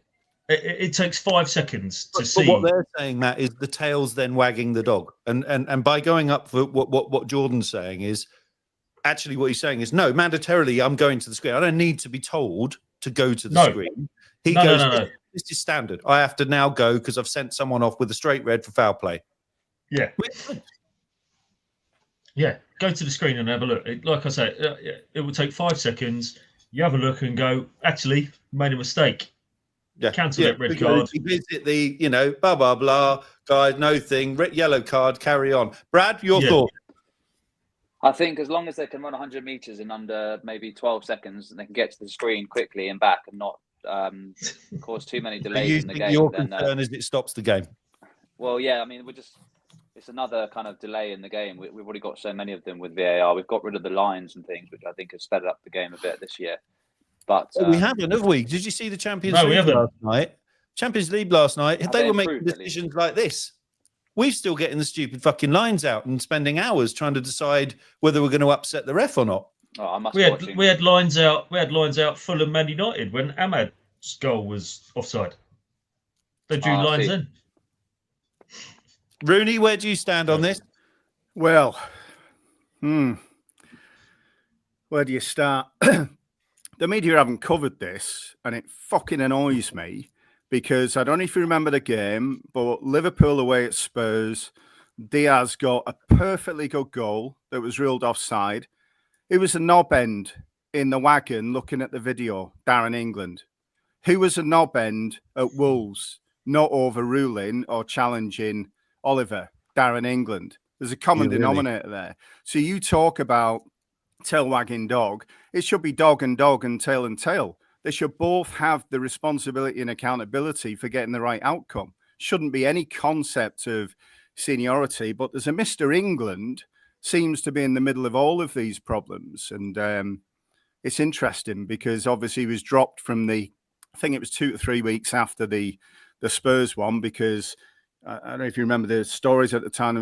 S3: It takes 5 seconds to see.
S1: But what they're saying, Matt, is the tail's then wagging the dog, and by going up for what Jordan's saying is. Actually, what he's saying is, no, mandatorily, I'm going to the screen. I don't need to be told to go to the screen. He goes, no. This is standard. I have to now go because I've sent someone off with a straight red for foul play.
S3: Yeah. Yeah, go to the screen and have a look. Like I say, it will take 5 seconds. You have a look and go, actually, made a mistake. Yeah. Cancel that red card.
S1: You visit the, blah, blah, blah, guys, no thing, yellow card, carry on. Brad, your thought?
S4: I think as long as they can run 100 meters in under maybe 12 seconds and they can get to the screen quickly and back and not cause too many delays in the game.
S1: Your concern is it stops the game?
S4: Well, yeah, I mean, it's another kind of delay in the game. We've already got so many of them with VAR. We've got rid of the lines and things, which I think has sped up the game a bit this year. But
S1: we haven't, have we? Did you see the Champions League last night? Champions League last night, they were making decisions like this. We're still getting the stupid fucking lines out and spending hours trying to decide whether we're going to upset the ref or not.
S4: Oh, I must
S3: we had lines out. We had lines out Fulham Man United when Ahmad's goal was offside. They drew lines in.
S1: Rooney, where do you stand on this?
S2: Well, where do you start? the media haven't covered this, and it fucking annoys me because I don't know if you remember the game, but Liverpool away at Spurs, Diaz got a perfectly good goal that was ruled offside. It was a knob end in the wagon looking at the video, Darren England. Who was a knob end at Wolves, not overruling or challenging Oliver, Darren England? There's a common denominator there. So you talk about tail wagging dog. It should be dog and tail and tail. They should both have the responsibility and accountability for getting the right outcome. Shouldn't be any concept of seniority, but there's a Mr. England seems to be in the middle of all of these problems. And it's interesting because obviously he was dropped from I think it was 2 to 3 weeks after the Spurs one, because I don't know if you remember the stories at the time.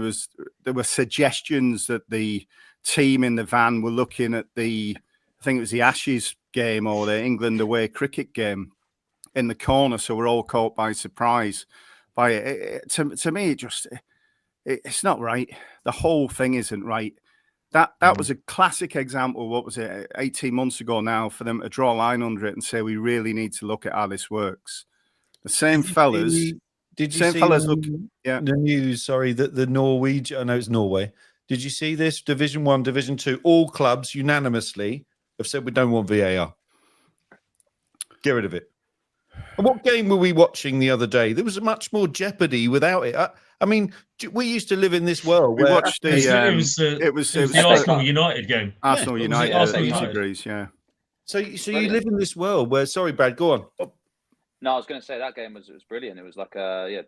S2: There were suggestions that the team in the van were looking at I think it was the Ashes game or the England away cricket game in the corner. So we're all caught by surprise by it. To me, it's not right. The whole thing isn't right. That was a classic example. What was it, 18 months ago now, for them to draw a line under it and say, we really need to look at how this works. The same fellas.
S1: Did you see the news? Sorry, that the Norwegian, I know it's Norway. Did you see this? Division 1, Division 2, all clubs unanimously have said we don't want VAR. Get rid of it. And what game were we watching the other day? There was much more jeopardy without it. I mean, we used to live in this world.
S2: We watched
S3: it was the Arsenal United game.
S2: Arsenal United,
S3: Arsenal
S2: easy
S3: United.
S2: breeze, yeah.
S1: So you live in this world where, sorry, Brad, go on.
S4: No, I was going to say that game was brilliant. It was like a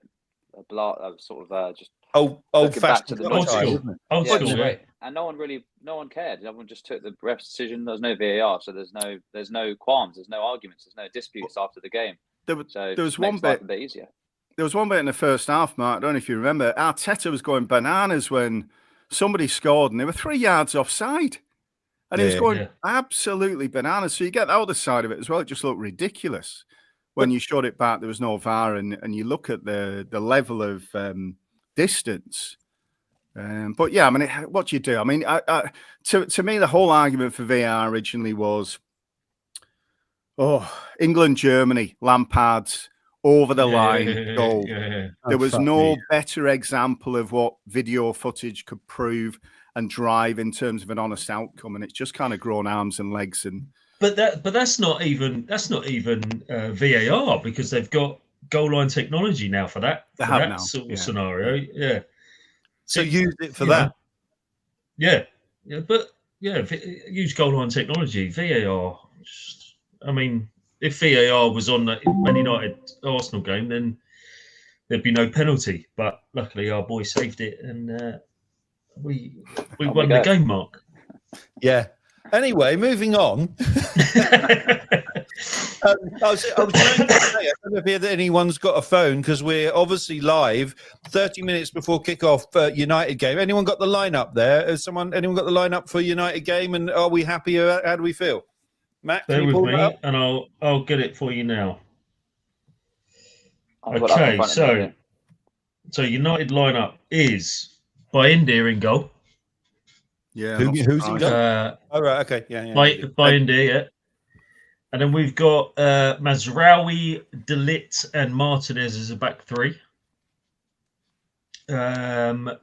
S4: sort of just
S1: old-fashioned,
S3: old school. Old school, yeah.
S4: And no one cared. Everyone just took the ref's decision. There was no VAR, so there's no qualms, there's no arguments, there's no disputes after the game.
S2: There was one bit
S4: a bit easier.
S2: There was one bit in the first half, Mark. I don't know if you remember. Arteta was going bananas when somebody scored, and they were 3 yards offside, and he was going absolutely bananas. So you get the other side of it as well. It just looked ridiculous when you showed it back. There was no VAR, and you look at the level of distance. But yeah, I mean, what do you do? I mean, to me, the whole argument for VAR originally was, England, Germany, Lampard's over the line goal. There was no better example of what video footage could prove and drive in terms of an honest outcome, and it's just kind of grown arms and legs. And
S3: but that's not even VAR, because they've got goal line technology now for that sort of scenario. Yeah.
S1: So use it for that.
S3: Use goal line technology. VAR. I mean, if VAR was on the Man United Arsenal game, then there'd be no penalty. But luckily, our boy saved it, and we won the game, Mark.
S1: Yeah. Anyway, moving on. I was trying to say, I don't know if anyone's got a phone, because we're obviously live 30 minutes before kickoff United game. Anyone got the lineup there? Anyone got the lineup for United game? And are we happy? How do we feel? Matt,
S3: bear with me, and I'll get it for you now. Okay, so United lineup is Bayindir in goal.
S2: Yeah,
S1: who's in goal? Right, okay, yeah.
S3: Bayindir, yeah. And then we've got Mazraoui, De Ligt, and Martinez as a back three. Right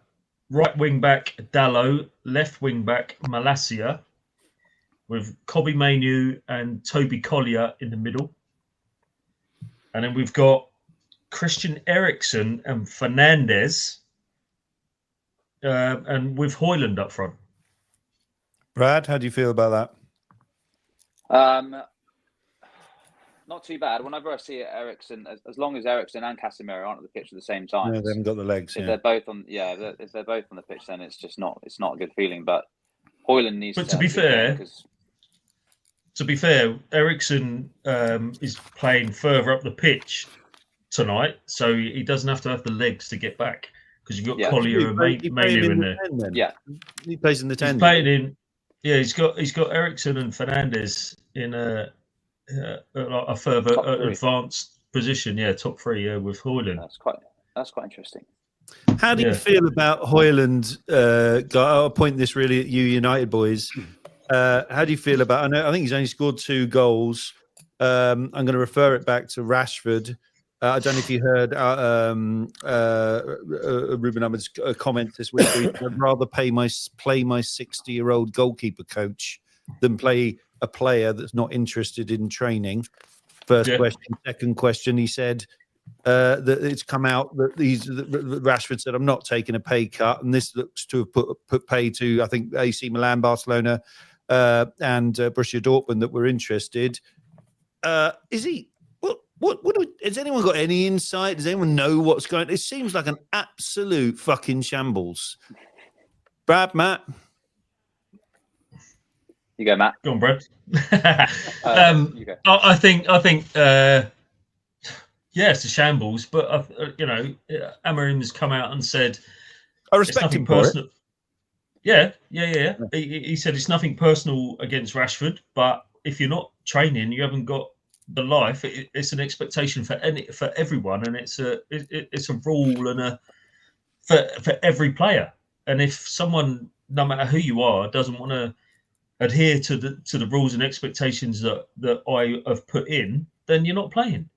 S3: wing back Dalot, left wing back Malacia, with Kobe Mainoo and Toby Collier in the middle. And then we've got Christian Eriksen and Fernandes, and with Højlund up front.
S1: Brad, how do you feel about that?
S4: Not too bad. Whenever I see Eriksen, as long as Eriksen and Casemiro aren't at the pitch at the same time,
S1: they haven't got the legs.
S4: If they're both on the pitch, then it's just not a good feeling. But Højlund needs.
S3: But to be fair, Eriksen is playing further up the pitch tonight, so he doesn't have to have the legs to get back, because you've got Collier and Mainoo in there.
S1: He plays in the 10.
S3: He's playing in. Yeah, he's got Eriksen and Fernandes in a further advanced position. Yeah, top three. With Højlund.
S4: That's quite interesting.
S1: How do you feel about Højlund? I'll point this really at you, United boys. How do you feel about? I think he's only scored 2 goals. I'm going to refer it back to Rashford. I don't know if you heard Ruben Ahmed's comment this week. Where I'd rather play my 60-year-old goalkeeper coach than play a player that's not interested in training. First question. Second question, he said that it's come out that Rashford said, I'm not taking a pay cut. And this looks to have put pay to, I think, AC Milan, Barcelona, and Borussia Dortmund that were interested. Is he? What has anyone got any insight? Does anyone know what's going on? It seems like an absolute fucking shambles. Brad, Matt?
S4: You go, Matt.
S3: Go on, Brad.
S4: You go.
S3: I think, it's a shambles, but Amorim has come out and said,
S1: I respect him for it.
S3: Yeah. He said it's nothing personal against Rashford, but if you're not training, you haven't got the life. It's an expectation for everyone, and it's a rule and for every player. And if someone, no matter who you are, doesn't want to adhere to the rules and expectations that I have put in, then you're not playing.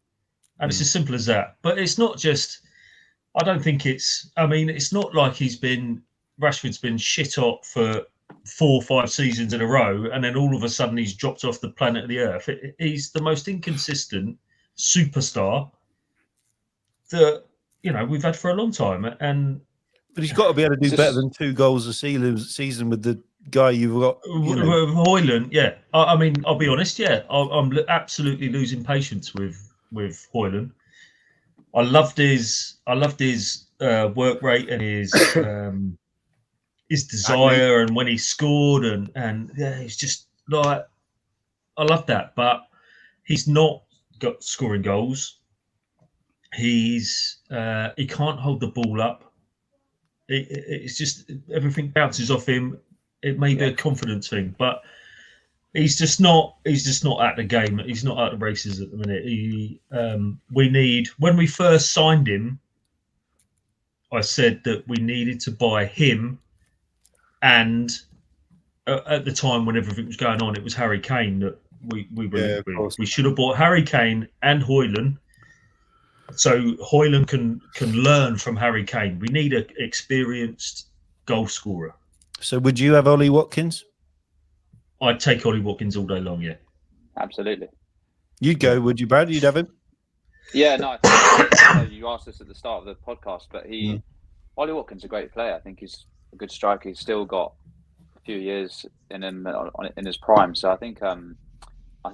S3: And it's as simple as that. But it's not just. I don't think it's. I mean, it's not like Rashford's been shit up for 4 or 5 seasons in a row, and then all of a sudden he's dropped off the planet of the earth. He's the most inconsistent superstar that we've had for a long time.
S1: But he's got to be able to do better than 2 goals a season with the guy you've got.
S3: Højlund, yeah. I mean, I'll be honest, yeah. I'm absolutely losing patience with Højlund. I loved his work rate and his desire, and when he scored, and yeah, he's just like, I love that. But he's not got scoring goals. He can't hold the ball up. It's just everything bounces off him. It may be a confidence thing, but he's just not at the game. He's not at the races at the minute. When we first signed him, I said that we needed to buy him, and at the time when everything was going on, it was Harry Kane that we should have bought Harry Kane and Højlund, so Højlund can learn from Harry Kane. We need an experienced goal scorer.
S1: So would you have Ollie Watkins?
S3: I'd take Ollie Watkins all day long, yeah.
S4: Absolutely.
S1: You'd go, would you, Brad? You'd have him?
S4: Yeah, no, I think, you asked us at the start of the podcast, but Ollie Watkins is a great player. I think he's a good striker. He's still got a few years in him in his prime. So I think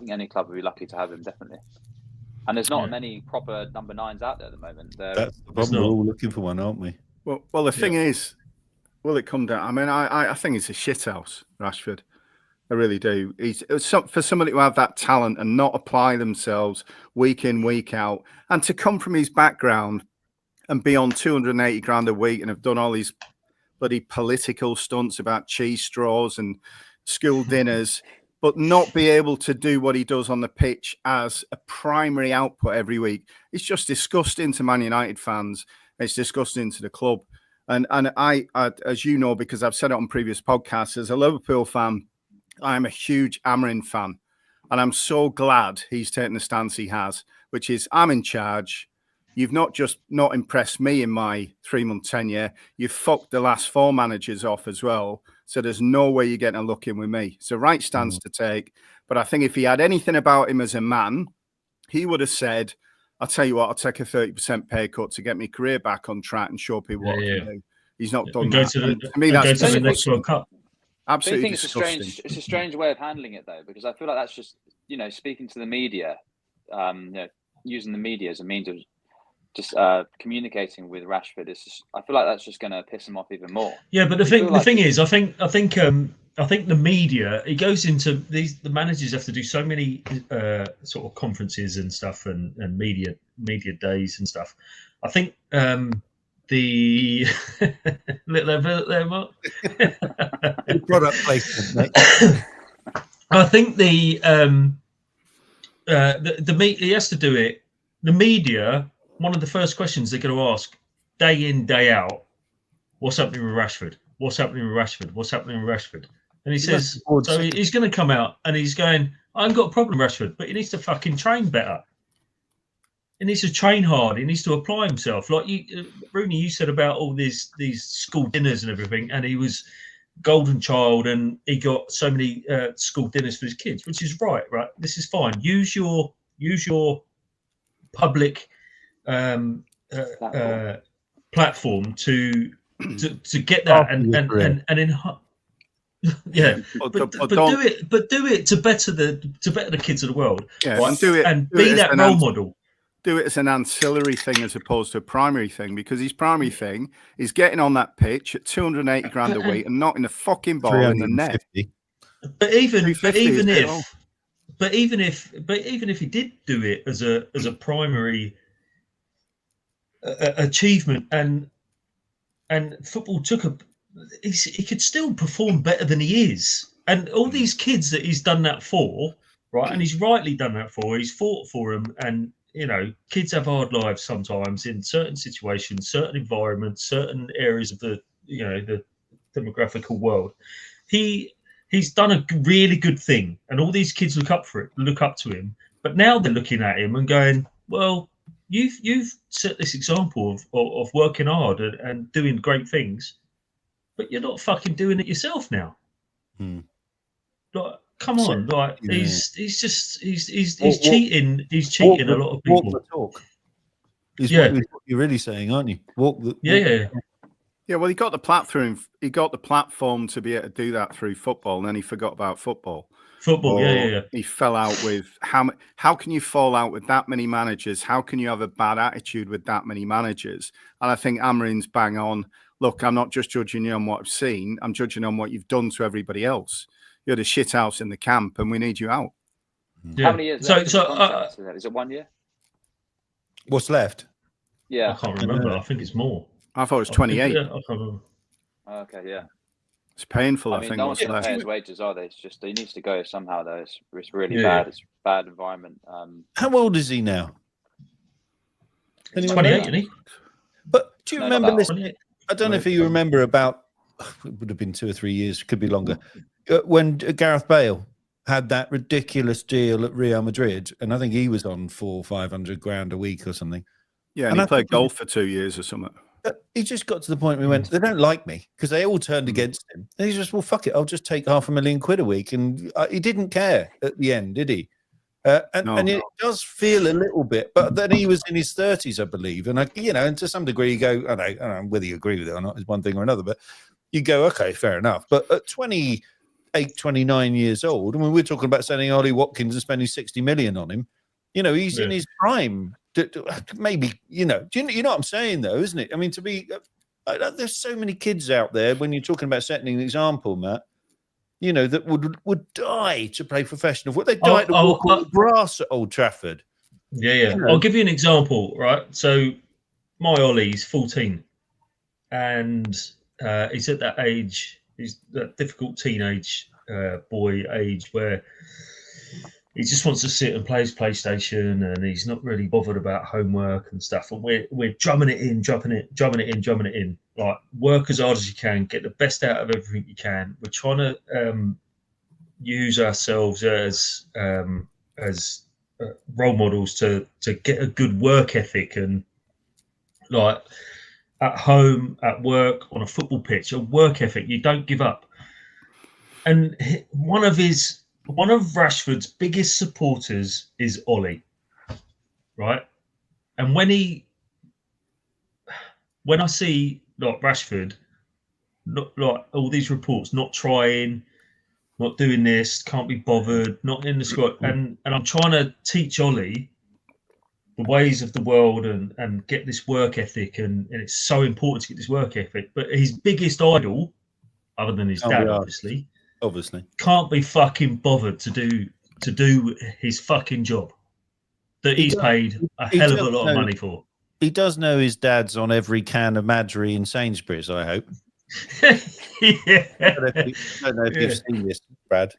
S4: any club would be lucky to have him, definitely. And there's not many proper number 9s out there at the moment.
S1: That's the problem. We're all looking for one, aren't we?
S2: Well, the thing is, will it come down? I mean, I think it's a shithouse, Rashford. I really do. For somebody to have that talent and not apply themselves week in, week out, and to come from his background and be on 280 grand a week and have done all these bloody political stunts about cheese straws and school dinners, but not be able to do what he does on the pitch as a primary output every week. It's just disgusting to Man United fans. It's disgusting to the club. And I, as you know, because I've said it on previous podcasts, as a Liverpool fan, I'm a huge Amorim fan. And I'm so glad he's taken the stance he has, which is I'm in charge. You've not just not impressed me in my 3-month tenure, you've fucked the last 4 managers off as well. So there's no way you're getting a look in with me. It's the right stance to take. But I think if he had anything about him as a man, he would have said, I'll tell you what, I'll take a 30% pay cut to get my career back on track and show people what I can do. He's not done that.
S3: To me, that's the next World Cup.
S2: Absolutely.
S4: I think it's a strange way of handling it, though, because I feel like that's just, speaking to the media, using the media as a means of just communicating with Rashford. I feel like that's just going to piss him off even more.
S3: Yeah, but the thing is, I think the media, it goes into the managers have to do so many sort of conferences and stuff and media days and stuff. I think the little there, Mark.
S1: Product placement, mate.
S3: I think the media, he has to do it. The media, one of the first questions they're going to ask day in, day out, what's happening with Rashford? What's happening with Rashford? What's happening with Rashford? And he says, so he's going to come out and he's going, I haven't got a problem, Rashford, but he needs to fucking train better. He needs to train hard. He needs to apply himself. Like Rooney, you said about all these school dinners and everything, and he was golden child and he got so many school dinners for his kids, which is right. This is fine. Use your public platform to get that and yeah, but do it to better the kids of the world, right? and be that role model.
S2: Do it as an ancillary thing as opposed to a primary thing, because his primary thing is getting on that pitch at 280 grand a week and knocking the fucking ball in the net.
S3: But even if he did do it as a primary achievement, and football he could still perform better than he is. And all these kids that he's done that for, right? And he's rightly done that for. He's fought for them, and kids have hard lives sometimes in certain situations, certain environments, certain areas of the demographical world. He's done a really good thing, and all these kids look up to him. But now they're looking at him and going, "Well, you've set this example of working hard and doing great things, but you're not fucking doing it yourself now." Like, come on, he's cheating. He's cheating a lot of people.
S1: Walk the talk. What you're really saying, aren't you?
S2: Yeah, well, he got the platform. He got the platform to be able to do that through football, and then he forgot about football. He fell out with how can you fall out with that many managers? How can you have a bad attitude with that many managers? And I think Amorim's bang on. Look, I'm not just judging you on what I've seen. I'm judging on what you've done to everybody else. You're the shit house in the camp, and we need you out.
S4: Yeah. How many years left? Is it 1 year?
S1: What's left?
S3: Yeah, I can't remember. I think it's more.
S2: I thought it was 28.
S3: I can't remember.
S4: Okay, yeah.
S2: It's painful. I
S4: mean,
S2: think
S4: no one's going to pay his wages, are they? It's just he needs to go somehow. Though it's really bad. It's a bad environment.
S1: How old is he now?
S3: 28, isn't he?
S1: But do you remember this? I don't know if you remember about. It would have been 2 or 3 years. Could be longer. When Gareth Bale had that ridiculous deal at Real Madrid, and I think he was on 400-500 grand a week or something.
S2: Yeah, and he played golf for 2 years or something.
S1: He just got to the point where we went, they don't like me, because they all turned against him. And he just, well, fuck it, I'll just take £500,000 a week. And he didn't care at the end, did he? And it does feel a little bit, but then he was in his 30s, I believe. And, and to some degree, you go, I don't know whether you agree with it or not is one thing or another, but you go, okay, fair enough. But at 28, 29 years old, I mean, we're talking about sending Ollie Watkins and spending 60 million on him. He's in his prime. Maybe, you know what I'm saying, though, isn't it? I mean, there's so many kids out there when you're talking about setting an example, Matt, that would die to play professional football. They die to walk on the grass at Old Trafford.
S3: Yeah. I'll give you an example, right? So my Ollie's 14 and he's at that age, he's that difficult teenage boy age where he just wants to sit and play his PlayStation, and he's not really bothered about homework and stuff. And we're drumming it in. Like, work as hard as you can, get the best out of everything you can. We're trying to use ourselves as role models to get a good work ethic, and like at home, at work, on a football pitch, a work ethic. You don't give up. And one of Rashford's biggest supporters is Ollie, right? And when I see like Rashford, not like all these reports, not trying, not doing this, can't be bothered, not in the squad, and I'm trying to teach Ollie the ways of the world and get this work ethic, and it's so important to get this work ethic. But his biggest idol, other than his dad, obviously, can't be fucking bothered to do his fucking job that he's paid a hell of a lot of money for.
S1: He does know his dad's on every can of Madry in Sainsbury's, I hope.
S3: Yeah.
S1: I don't know if you've seen this, Brad.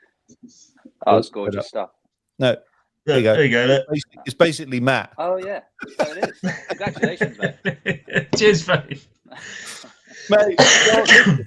S4: Oh, it's gorgeous stuff.
S1: No. There you go. It's basically Matt.
S4: Oh, yeah. So it is. Congratulations, mate.
S3: Cheers, mate.
S1: Mate,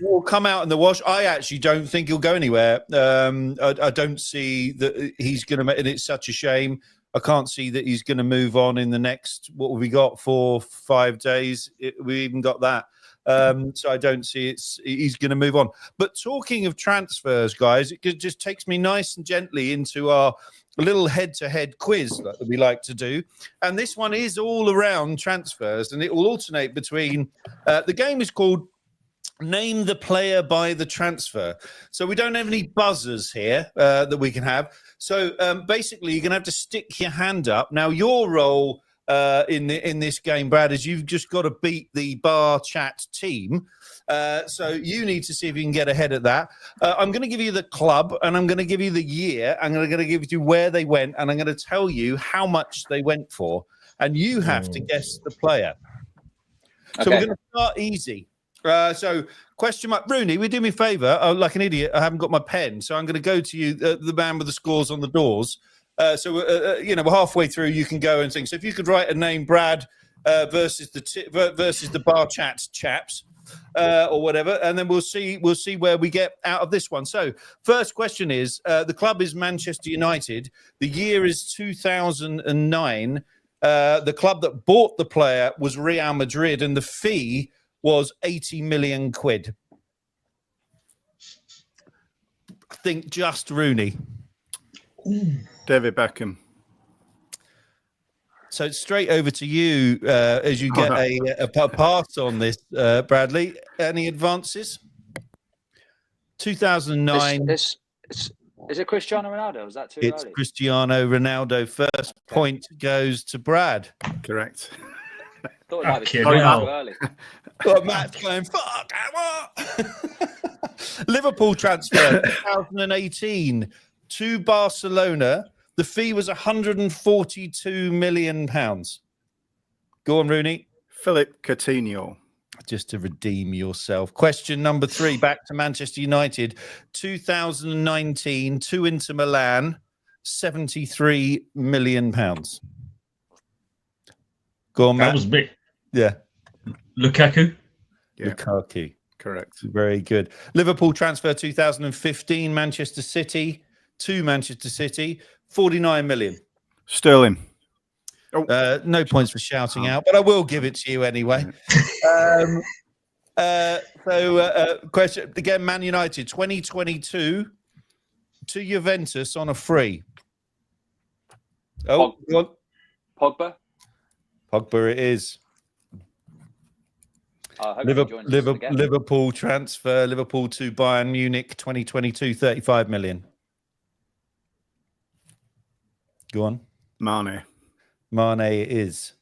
S1: will come out in the wash. I actually don't think he'll go anywhere. I don't see that he's going to, and it's such a shame. I can't see that he's going to move on in the next, what have we got, 4-5 days? We even got that. So I don't see he's going to move on. But talking of transfers, guys, it just takes me nice and gently into our little head-to-head quiz that we like to do. And this one is all around transfers, and it will alternate between, the game is called Name the Player by the Transfer. So we don't have any buzzers here that we can have. So basically, you're going to have to stick your hand up. Now, your role in this game, Brad, is you've just got to beat the BarChat team. So you need to see if you can get ahead of that. I'm going to give you the club, and I'm going to give you the year. I'm going to give you where they went, and I'm going to tell you how much they went for. And you have to guess the player. So we're going to start easy. So question mark, Rooney, will you do me a favour? Oh, like an idiot, I haven't got my pen. So I'm going to go to you, the man with the scores on the doors. So we're halfway through. You can go and think. So if you could write a name, Brad versus the BarChat chaps, or whatever, and then we'll see where we get out of this one. So first question is: the club is Manchester United. The year is 2009. The club that bought the player was Real Madrid, and the fee was 80 million quid. I think just Rooney.
S2: David Beckham.
S1: So straight over to you as you get a pass on this, Bradley. Any advances? 2009.
S4: Is it Cristiano Ronaldo? Is that too
S1: It's
S4: early?
S1: Cristiano Ronaldo. First point goes to Brad.
S2: Correct.
S4: I thought it might be too
S3: hell.
S4: early.
S1: Well, Matt's going, fuck, what? Liverpool transfer 2018 to Barcelona. The fee was £142 million. Go on, Rooney.
S2: Philip Coutinho.
S1: Just to redeem yourself. Question number 3, back to Manchester United. 2019 to Inter Milan, £73 million. Go on, Matt.
S3: That was me.
S1: Yeah.
S3: Lukaku.
S2: Yeah.
S1: Lukaku.
S2: Correct.
S1: Very good. Liverpool transfer 2015, Manchester City to Manchester City, 49 million.
S2: Sterling.
S1: No points for shouting out, but I will give it to you anyway. Question again, Man United 2022 to Juventus on a free. Oh,
S4: Pogba.
S1: Pogba it is. Liverpool transfer, Liverpool to Bayern Munich 2022, 35 million. Go on.
S2: Mane
S1: it is.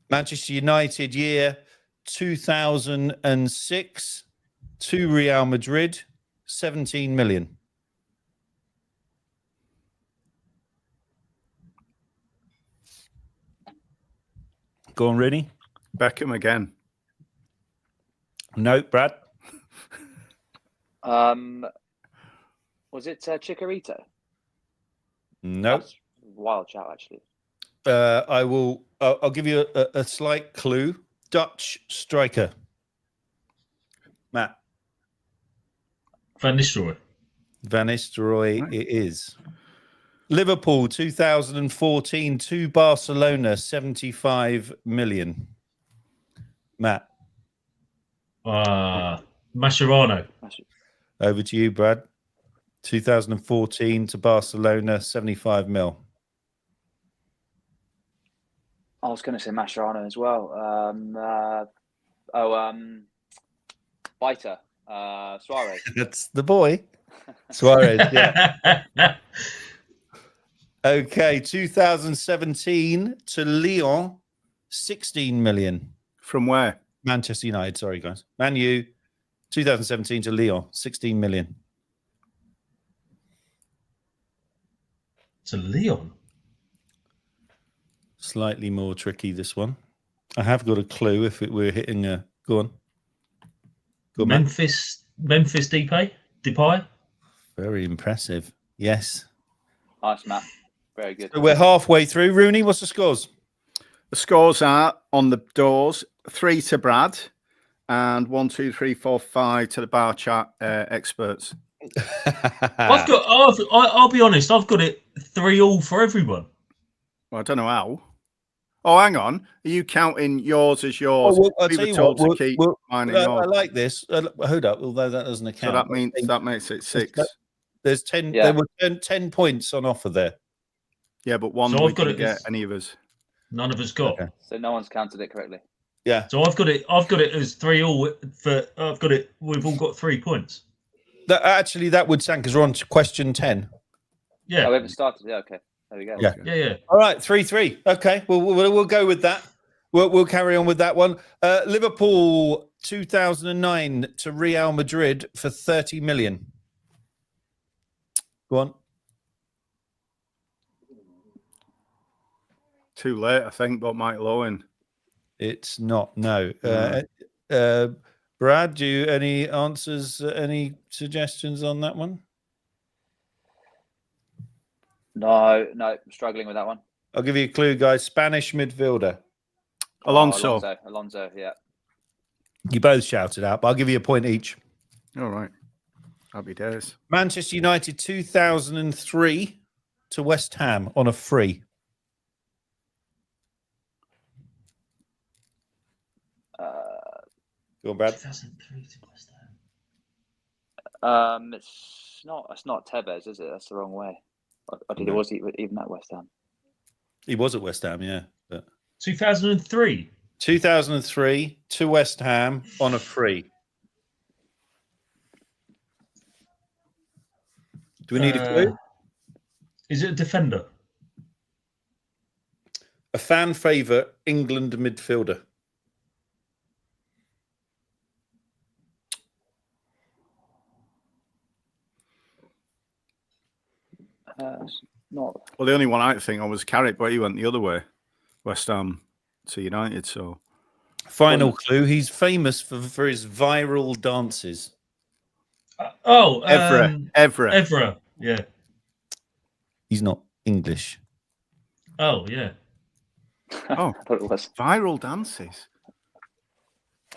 S1: Manchester United year 2006 to Real Madrid, 17 million. Go on, Rooney.
S2: Beckham again.
S1: No, Brad.
S4: Was it Chicharito?
S1: No.
S4: That's a wild shout, actually.
S1: I'll give you a slight clue. Dutch striker. Matt.
S3: Van Nistelrooy.
S1: Van Nistelrooy it is. Liverpool 2014 to Barcelona, 75 million. Matt.
S3: Mascherano.
S1: Over to you, Brad. 2014 to Barcelona, 75 mil.
S4: I was going to say Mascherano as well. Biter. Suarez.
S1: That's the boy. Suarez, yeah. Okay, 2017 to Lyon, 16 million.
S2: From where?
S1: Manchester United, sorry, guys. Man U, 2017 to Lyon, 16 million.
S3: To Leon.
S1: Slightly more tricky, this one. I have got a clue if we're hitting a... Go on. Go on,
S3: Memphis Depay.
S1: Very impressive. Yes.
S4: Nice, Matt. Very good.
S1: So we're halfway through. Rooney, what's the scores?
S2: The scores are on the doors: 3 to Brad, And 1, 2, 3, 4, 5 to the BarChat experts.
S3: I'll be honest. I've got it 3-3 for everyone.
S2: Well, I don't know how. Oh, hang on. Are you counting yours as yours?
S1: Oh, well, I'll
S2: We
S1: tell
S2: were
S1: you
S2: told
S1: what,
S2: to keep mine and
S1: I
S2: yours.
S1: like this. Hold up, although that doesn't account.
S2: So that means that makes it 6.
S1: There's 10.
S4: Yeah.
S1: There were 10 points on offer there.
S2: Yeah, but one
S3: So
S2: we
S3: I've got
S2: didn't
S3: it
S2: get
S3: as-
S2: any of us.
S3: None of us got.
S1: Okay.
S4: So no one's counted it correctly.
S1: Yeah.
S3: So I've got it as 3-3 for. I've got it. We've all got 3 points.
S1: That would sound because we're on to question 10.
S3: Yeah.
S4: Oh, we haven't started. Yeah, okay. There we go.
S1: Yeah.
S3: Yeah.
S1: All right, 3-3. Okay, we'll go with that. We'll carry on with that one. Liverpool 2009 to Real Madrid for 30 million. Go on.
S2: Too late, I think, but Mike Lowen.
S1: It's not. No. Brad, do you any answers? Any suggestions on that one?
S4: No, I'm struggling with that one.
S1: I'll give you a clue, guys. Spanish midfielder.
S2: Alonso.
S4: Alonso, yeah.
S1: You both shouted out, but I'll give you a point each.
S2: All right. Happy days.
S1: Manchester United 2003 to West Ham on a free. Go on, Brad.
S3: 2003 to West Ham.
S4: It's not Tevez, is it? That's the wrong way. I think it was even at West Ham.
S1: He was at West Ham, yeah. But
S3: 2003.
S1: 2003 to West Ham on a free. Do we need a clue?
S3: Is it a defender?
S1: A fan favourite England midfielder.
S4: It's not.
S2: Well, the only one I think I was Carrick, but he went the other way. West Ham to United, so.
S1: Final clue, he's famous for his viral dances.
S2: Evra.
S3: Yeah.
S1: He's not English.
S3: Oh, yeah.
S2: Oh,
S4: I thought it was.
S2: viral dances.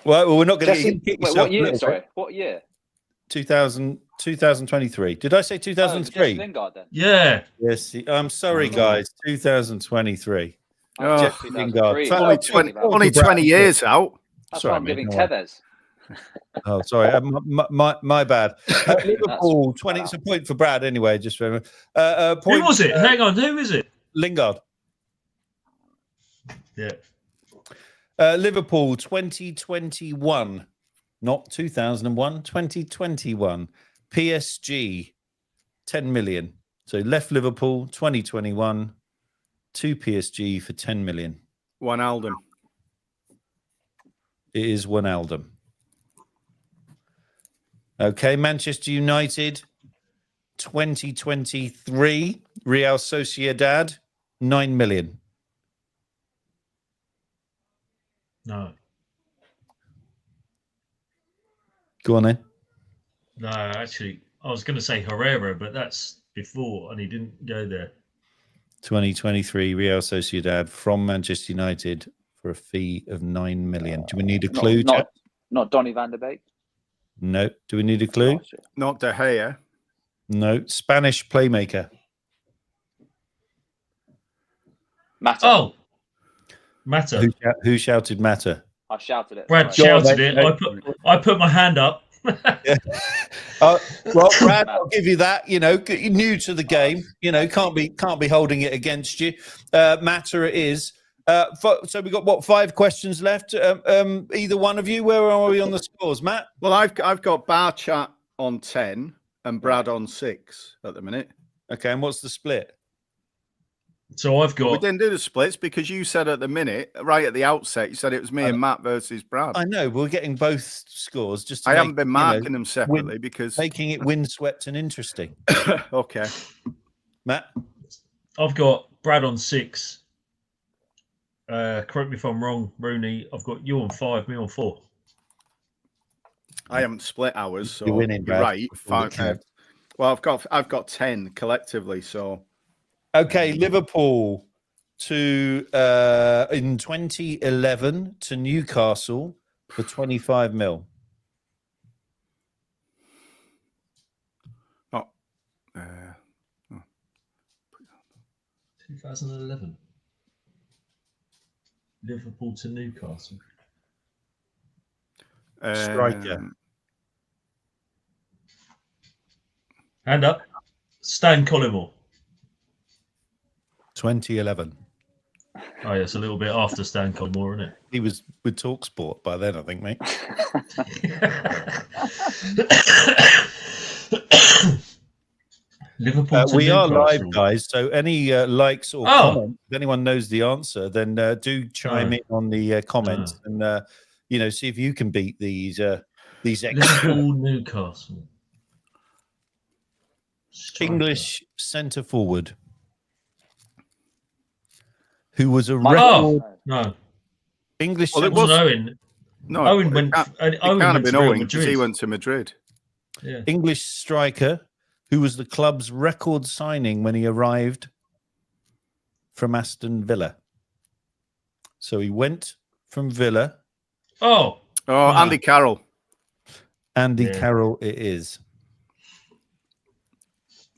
S1: Well, we're not going
S4: Jesse,
S1: to kick
S4: wait,
S1: yourself.
S4: what year? Sorry, what year?
S1: 2023. Did I say 2003?
S4: Jesse Lingard then.
S3: Yeah.
S1: Yes. I'm sorry, guys. 2023.
S2: Oh,
S1: Jeff Lingard.
S2: Only 20 years out.
S4: That's
S1: Sorry,
S4: why I'm
S1: mate,
S4: giving
S1: no
S4: Tevez.
S1: Oh, sorry. My bad. Liverpool 20.
S4: Wow.
S1: It's a point for Brad anyway. Just remember.
S3: Who was it? Hang on. Who is it?
S1: Lingard.
S3: Yeah.
S1: Liverpool 2021, not 2001. 2021. PSG 10 million. So left Liverpool 2021 to PSG for 10 million.
S2: Wijnaldum.
S1: It is Wijnaldum. Okay, Manchester United 2023, Real Sociedad 9 million.
S3: No.
S1: Go on then.
S3: No, actually, I was going to say Herrera, but that's before, and he didn't go there.
S1: 2023, Real Sociedad from Manchester United for a fee of 9 million. Do we need a clue?
S4: Not Donny van der Beek.
S1: No. Do we need a clue?
S2: Not De Gea.
S1: No. Spanish playmaker.
S4: Mata.
S3: Oh, Mata.
S1: Who shouted Mata?
S4: I shouted it.
S3: Brad
S4: Sorry.
S3: shouted it. I put my hand up.
S1: Yeah. Well, Brad, I'll give you that. You know, new to the game. You know, can't be holding it against you. Matter it is. So we got what 5 questions left. Either one of you. Where are we on the scores, Matt?
S2: Well, I've got BarChat on 10 and Brad on 6 at the minute.
S1: Okay, and what's the split?
S3: So I've got.
S2: We didn't do the splits because you said at the minute, right at the outset, you said it was me and Matt versus Brad.
S1: I know we're getting both scores. Just to
S2: I haven't been marking them separately because
S1: making it windswept and interesting.
S2: Okay,
S1: Matt,
S3: I've got Brad on 6. Correct me if I'm wrong, Rooney. I've got you on 5, me on 4.
S2: I haven't split ours, so
S1: you're winning, Brad.
S2: right. 5. Well, I've got 10 collectively, so.
S1: Okay, Liverpool to in 2011 to Newcastle for 25 mil.
S2: Oh,
S3: 2011. Liverpool to Newcastle.
S1: Striker.
S3: Hand up. Stan Collymore.
S1: 2011.
S3: Oh, yeah, it's a little bit after Stan Collymore, isn't it?
S1: He was with TalkSport by then, I think, mate.
S3: Liverpool to
S1: We are
S3: Newcastle.
S1: live, guys. So any likes or comments, if anyone knows the answer, then do chime in on the comments and see if you can beat these extra.
S3: Liverpool Newcastle. Striker.
S1: English centre forward who was a record.
S3: No.
S1: English.
S2: Well,
S3: It wasn't Owen.
S2: No,
S3: Owen went.
S2: it
S3: Owen
S2: can't have
S3: went
S2: been
S3: to Real
S2: Owen because
S3: Madrid.
S2: he went to Madrid.
S3: Yeah.
S1: English striker who was the club's record signing when he arrived from Aston Villa. So he went from Villa.
S3: Oh,
S2: Andy Carroll.
S1: Andy Carroll it is.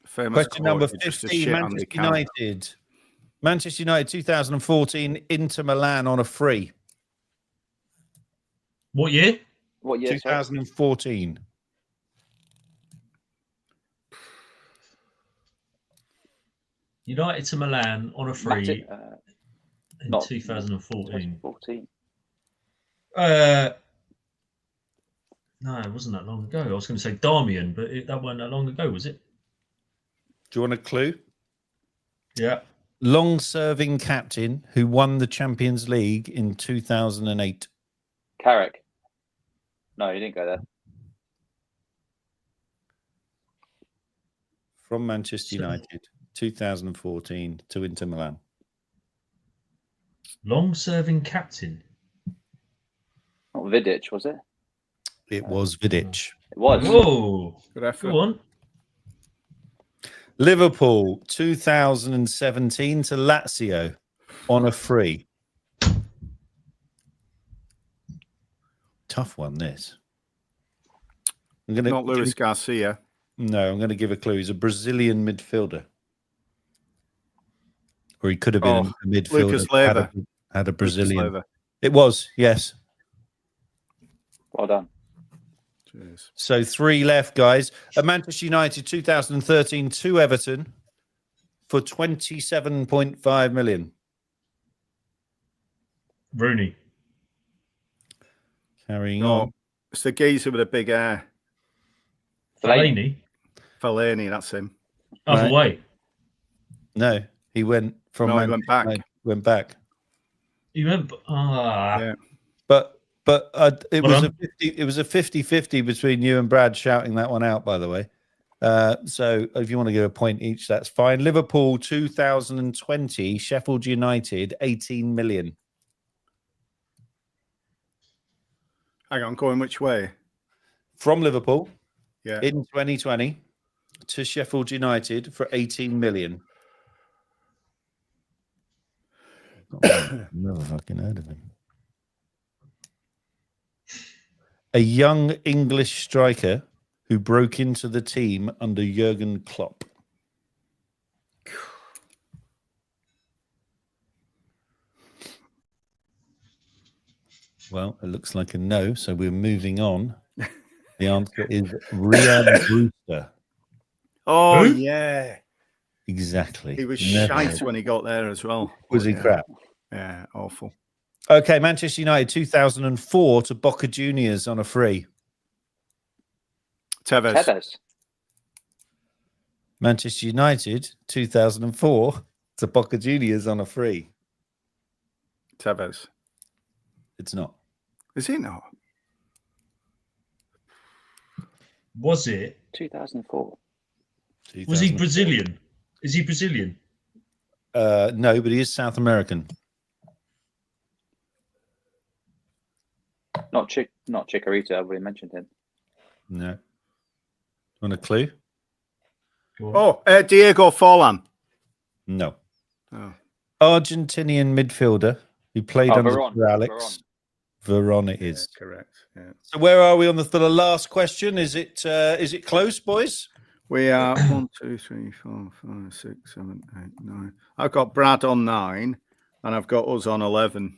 S2: Famous
S1: Question number
S2: quote, just a
S1: 50,
S2: shit Andy
S1: Manchester
S2: Carroll.
S1: United. Manchester United 2014 into Milan on a free.
S3: what year?
S4: What year?
S1: 2014.
S3: United to Milan on a free in
S4: not
S3: 2014.
S4: 2014.
S3: No, it wasn't that long ago. I was going to say Darmian, but that wasn't that long ago, was it?
S1: Do you want a clue?
S3: Yeah.
S1: Long-serving captain who won the Champions League in 2008.
S4: Carrick. No, you didn't go there.
S1: From Manchester United, 2014 to Inter Milan.
S3: Long-serving captain.
S4: Not Vidic, was it?
S1: It was Vidic.
S4: It was.
S3: Whoa.
S2: Good effort.
S3: Go on.
S1: Liverpool 2017 to Lazio on a free. Tough one, this.
S2: Not Luis Garcia.
S1: No, I'm going to give a clue. He's a Brazilian midfielder. Or he could have been a midfielder.
S2: Lucas Leiva.
S1: Had a Brazilian.
S2: Leiva.
S1: It was, yes.
S4: Well done.
S2: Cheers.
S1: So 3 left, guys. Manchester United 2013 to Everton for 27.5 million.
S3: Rooney.
S1: Carrying
S2: No,
S1: on.
S2: it's the geezer with a big hair.
S3: Fellaini.
S2: Fellaini, that's him.
S3: Other way.
S1: No, he went from.
S2: No, he went back.
S1: Went back.
S3: You remember?
S2: Yeah.
S1: But it
S3: Well
S1: was
S3: done.
S1: it was a 50-50 between you and Brad shouting that one out, by the way. So if you want to give a point each, that's fine. Liverpool 2020, Sheffield United 18 million.
S2: Hang on, going which way?
S1: From Liverpool
S2: Yeah.
S1: in 2020 to Sheffield United for 18 million. Never fucking heard of him. A young English striker who broke into the team under Jurgen Klopp. Well, it looks like a no, so we're moving on. The answer is Ryan Brewster.
S2: Oh,
S3: Who?
S2: yeah.
S1: Exactly.
S2: He was
S1: Never
S2: shite when he got there as well.
S1: Was he
S2: Yeah.
S1: crap?
S2: Yeah, awful.
S1: Okay, Manchester United 2004 to Boca Juniors on a free.
S2: Tevez.
S1: Manchester United 2004 to Boca Juniors on a free.
S2: Tevez.
S1: It's not.
S2: Is he not?
S3: Was it?
S4: 2004.
S3: Was he Brazilian? Is he Brazilian?
S1: No, but he is South American.
S4: Not Chikorita. I've already mentioned him.
S1: No. Want a clue?
S2: Oh, Diego Forlan.
S1: No.
S2: Oh.
S1: Argentinian midfielder who played under
S4: Veron.
S1: Sir Alex Veron it is.
S2: Yeah, correct. Yeah.
S1: So where are we on the last question? Is it close, boys?
S2: We are 1, 2, 3, 4, 5, 6, 7, 8, 9. I've got Brad on 9, and I've got us on 11.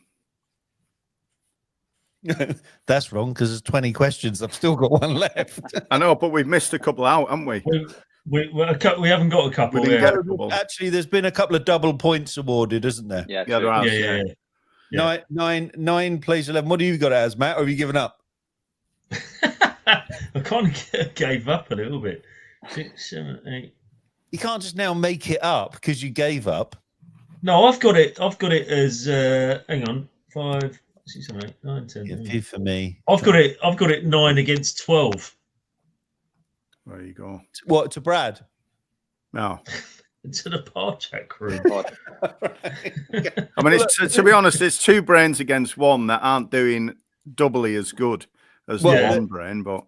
S1: That's wrong because there's 20 questions. I've still got one left.
S2: I know, but we've missed a couple out, haven't we?
S3: We haven't got a couple.
S2: We didn't get a couple.
S1: Actually, there's been a couple of double points awarded, isn't there?
S4: Yeah,
S2: Yeah, there are.
S3: Yeah.
S1: Nine plays 11. What do you got it as, Matt? Or have you given up?
S3: I kind of gave up a little bit. 6, 7, 8.
S1: You can't just now make it up because you gave up.
S3: No, I've got it as hang on, 5, 6, 7, 8, 9, 10.
S1: Yeah, few for me.
S3: I've got it 9 against 12.
S2: There you go.
S1: What, to Brad?
S2: No.
S3: To the BarChat crew.
S2: I mean, to be honest, it's 2 brains against 1 that aren't doing doubly as good as the 1 brain, but...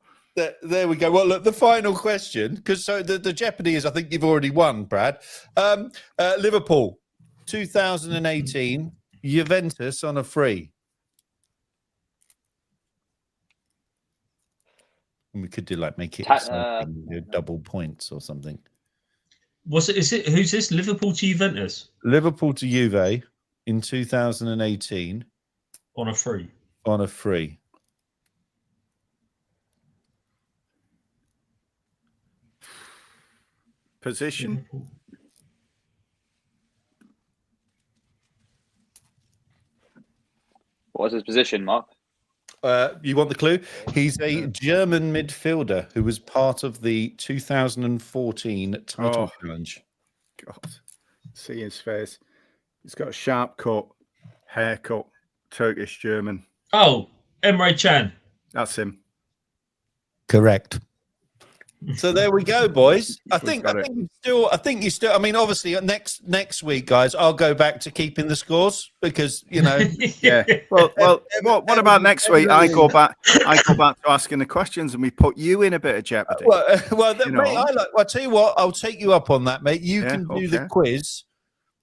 S1: There we go. Well, look, the final question, because so the jeopardy is, I think you've already won, Brad. Liverpool, 2018, Juventus on a free. We could do make it double points or something.
S3: Who's this? Liverpool to Juventus?
S1: Liverpool to Juve in 2018
S3: on a free.
S1: On a free.
S2: Position.
S4: What was his position, Mark?
S1: You want the clue? He's a German midfielder who was part of the 2014 title challenge.
S2: God, see his face. He's got a sharp cut, haircut, Turkish German.
S3: Oh, Emre Can.
S2: That's him.
S1: Correct. So there we go, boys. I think you still. I mean, obviously, next week, guys, I'll go back to keeping the scores because
S2: Yeah. Well. What about next week? I go back to asking the questions, and we put you in a bit of jeopardy.
S1: Mate, I'll tell you what. I'll take you up on that, mate. You can do the quiz.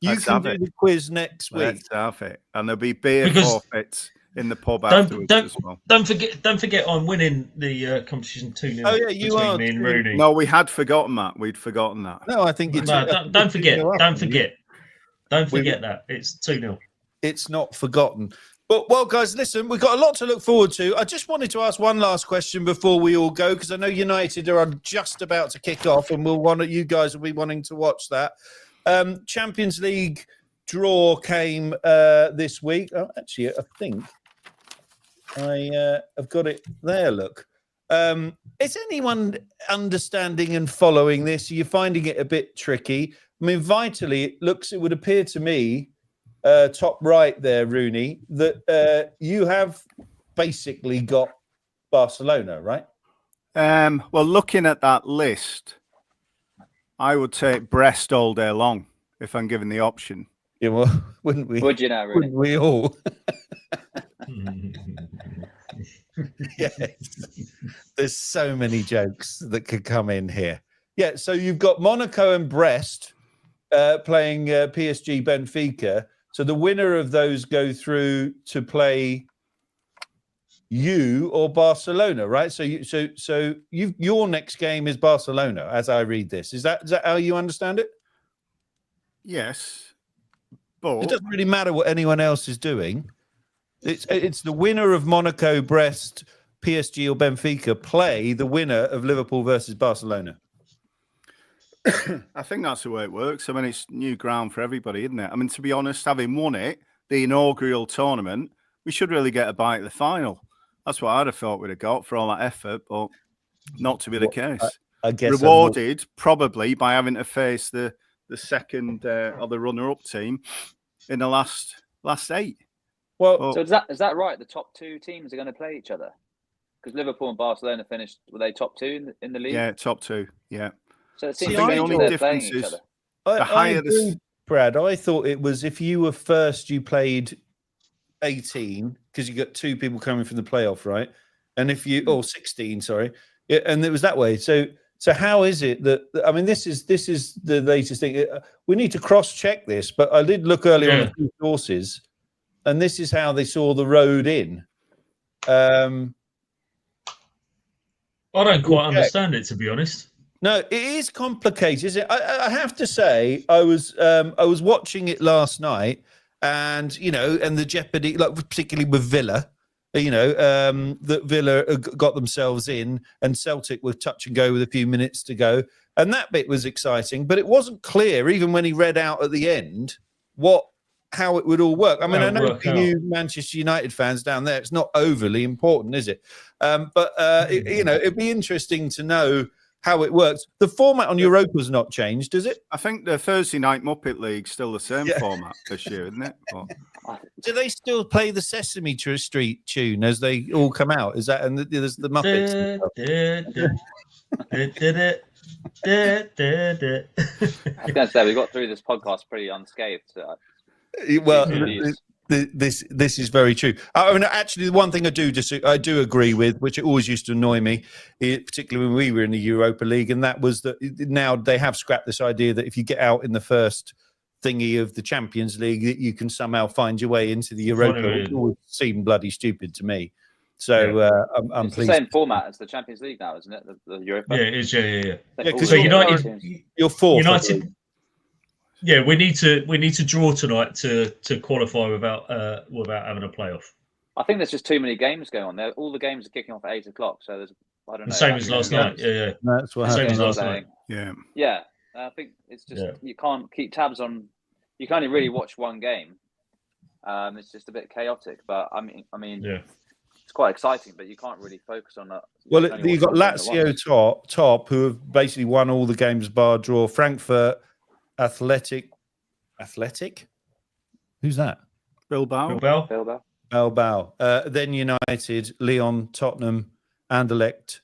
S1: You can do the quiz next week.
S2: Let's have it, and there'll be beer forfeits in the pub afterwards as well.
S3: Don't forget, I'm winning the competition 2-0.
S1: Oh yeah, you are.
S3: Me and Rooney.
S2: No, we had forgotten that. We'd forgotten that.
S1: No, I think it's.
S3: No, don't forget. Don't forget that it's 2-0.
S1: It's not forgotten. But well, guys, listen, we've got a lot to look forward to. I just wanted to ask one last question before we all go, because I know United are just about to kick off, and you guys will be wanting to watch that. Champions League draw came this week. Oh, actually, I think I've got it there. Look, is anyone understanding and following this? Are you finding it a bit tricky? I mean, vitally, it would appear to me, top right there, Rooney, that you have basically got Barcelona, right?
S2: Well, looking at that list, I would take Brest all day long if I'm given the option.
S1: Yeah, well, wouldn't we?
S4: Would you now, Rooney?
S1: Wouldn't we all? Yes. There's so many jokes that could come in here. Yeah, so you've got Monaco and Brest playing PSG Benfica. So the winner of those go through to play you or Barcelona, right? So your next game is Barcelona, as I read this. Is that how you understand it?
S2: Yes, but
S1: it doesn't really matter what anyone else is doing. It's the winner of Monaco, Brest, PSG, or Benfica play the winner of Liverpool versus Barcelona.
S2: I think that's the way it works. I mean, it's new ground for everybody, isn't it? I mean, to be honest, having won it, the inaugural tournament, we should really get a bite at the final. That's what I'd have thought we'd have got for all that effort, but not to be the case.
S1: I guess
S2: rewarded probably by having to face the second or the runner-up team in the last 8.
S4: Well, so is that right? The top 2 teams are going to play each other because Liverpool and Barcelona finished. Were they top 2 in the league?
S2: Yeah, top 2. Yeah.
S4: So it seems the only difference is
S2: the higher the.
S1: Brad, I thought it was if you were first, you played 18 because you got 2 people coming from the playoff, right? And if you 16, sorry, yeah, and it was that way. So how is it that I mean this is the latest thing. We need to cross-check this, but I did look earlier on a few sources, and this is how they saw the road in.
S3: I don't quite understand it, to be honest.
S1: No, it is complicated, isn't it? I have to say, I was watching it last night, and and the jeopardy, like particularly with Villa, that Villa got themselves in, and Celtic were touch and go with a few minutes to go, and that bit was exciting, but it wasn't clear, even when he read out at the end, how it would all work. I mean, I know for you Manchester United fans down there, it's not overly important, is it? But it'd be interesting to know how it works. The format on Europa's not changed, is it?
S2: I think the Thursday night Muppet League's still the same format this year, isn't it?
S1: Do they still play the Sesame Street tune as they all come out? Is that, and there's the Muppets?
S4: I was going to say, we got through this podcast pretty unscathed.
S1: Well, this is very true. I mean, actually, the one thing I do agree with, which it always used to annoy me, particularly when we were in the Europa League, and that was that now they have scrapped this idea that if you get out in the first thingy of the Champions League, that you can somehow find your way into the Europa. It always seemed bloody stupid to me. So I'm
S4: it's
S1: pleased.
S4: the same format as the Champions League now, isn't it? The Europa.
S3: Yeah, it is. Yeah.
S1: Because
S3: So you're
S1: fourth.
S3: United. Yeah, we need to draw tonight to qualify without having a playoff.
S4: I think there's just too many games going on there. All the games are kicking off at 8 o'clock, so there's
S3: The same as last night. Yeah.
S1: That's what happened.
S3: Same as last night.
S4: Yeah. I think it's just you can't keep tabs on. You can only really watch one game. It's just a bit chaotic, but I mean, it's quite exciting, but you can't really focus on that.
S1: Well, you've got Lazio top, who have basically won all the games bar draw. Frankfurt, Athletic. Who's that?
S2: Bilbao.
S1: Then United, Lyon, Tottenham, Anderlecht.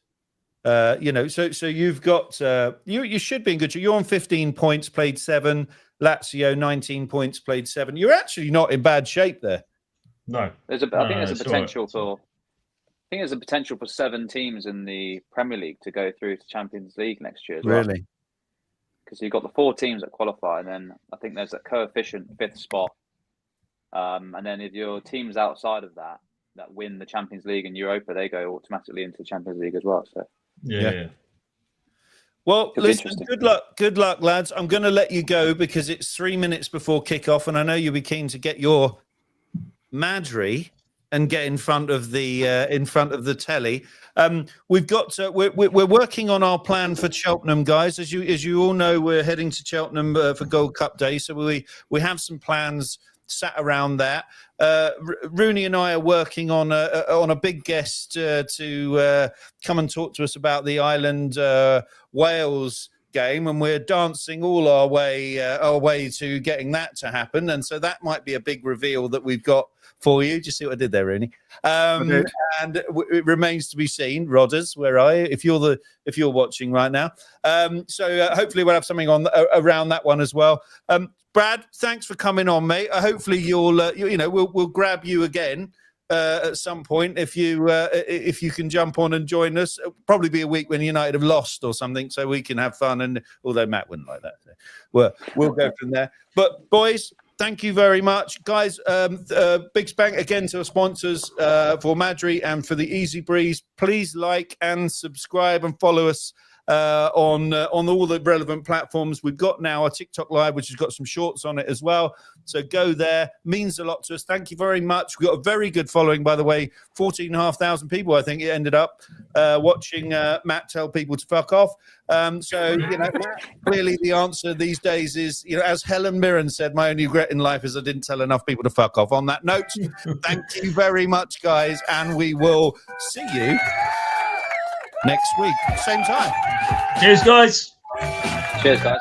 S1: So you've got you should be in good shape. You're on 15 points, played 7. Lazio 19 points, played 7. You're actually not in bad shape there.
S3: No,
S4: I think there's a potential for. I think there's a potential for 7 teams in the Premier League to go through to Champions League next year as well.
S1: Really?
S4: Because you've got the 4 teams that qualify, and then I think there's a coefficient 5th spot. And then if your teams outside of that win the Champions League and Europa, they go automatically into the Champions League as well. So
S3: yeah.
S1: Well, listen, good luck, lads. I'm going to let you go because it's 3 minutes before kickoff, and I know you'll be keen to get your Madry and get in front of the telly. We've got we're working on our plan for Cheltenham, guys. As you all know, we're heading to Cheltenham for Gold Cup Day, so we have some plans sat around that. Rooney and I are working on a big guest to come and talk to us about the Ireland Wales game, and we're dancing all our way to getting that to happen. And so that might be a big reveal that we've got for you. Do you see what I did there, Rooney? And it remains to be seen. Rodders, where are you? If you're watching right now, so hopefully we'll have something on around that one as well. Brad, thanks for coming on, mate. Hopefully we'll grab you again at some point if you can jump on and join us. It'll probably be a week when United have lost or something, so we can have fun. And although Matt wouldn't like that, so we'll go from there. But boys, thank you very much, guys. Big spank again to our sponsors for Madry and for the Easy Breeze. Please like and subscribe and follow us on all the relevant platforms. We've got now a TikTok live, which has got some shorts on it as well. So go there. Means a lot to us. Thank you very much. We've got a very good following, by the way. 14,500 people, I think it ended up watching Matt tell people to fuck off. So clearly the answer these days is, as Helen Mirren said, my only regret in life is I didn't tell enough people to fuck off. On that note, thank you very much, guys, and we will see you next week, same time.
S3: Cheers, guys.
S4: Cheers, guys.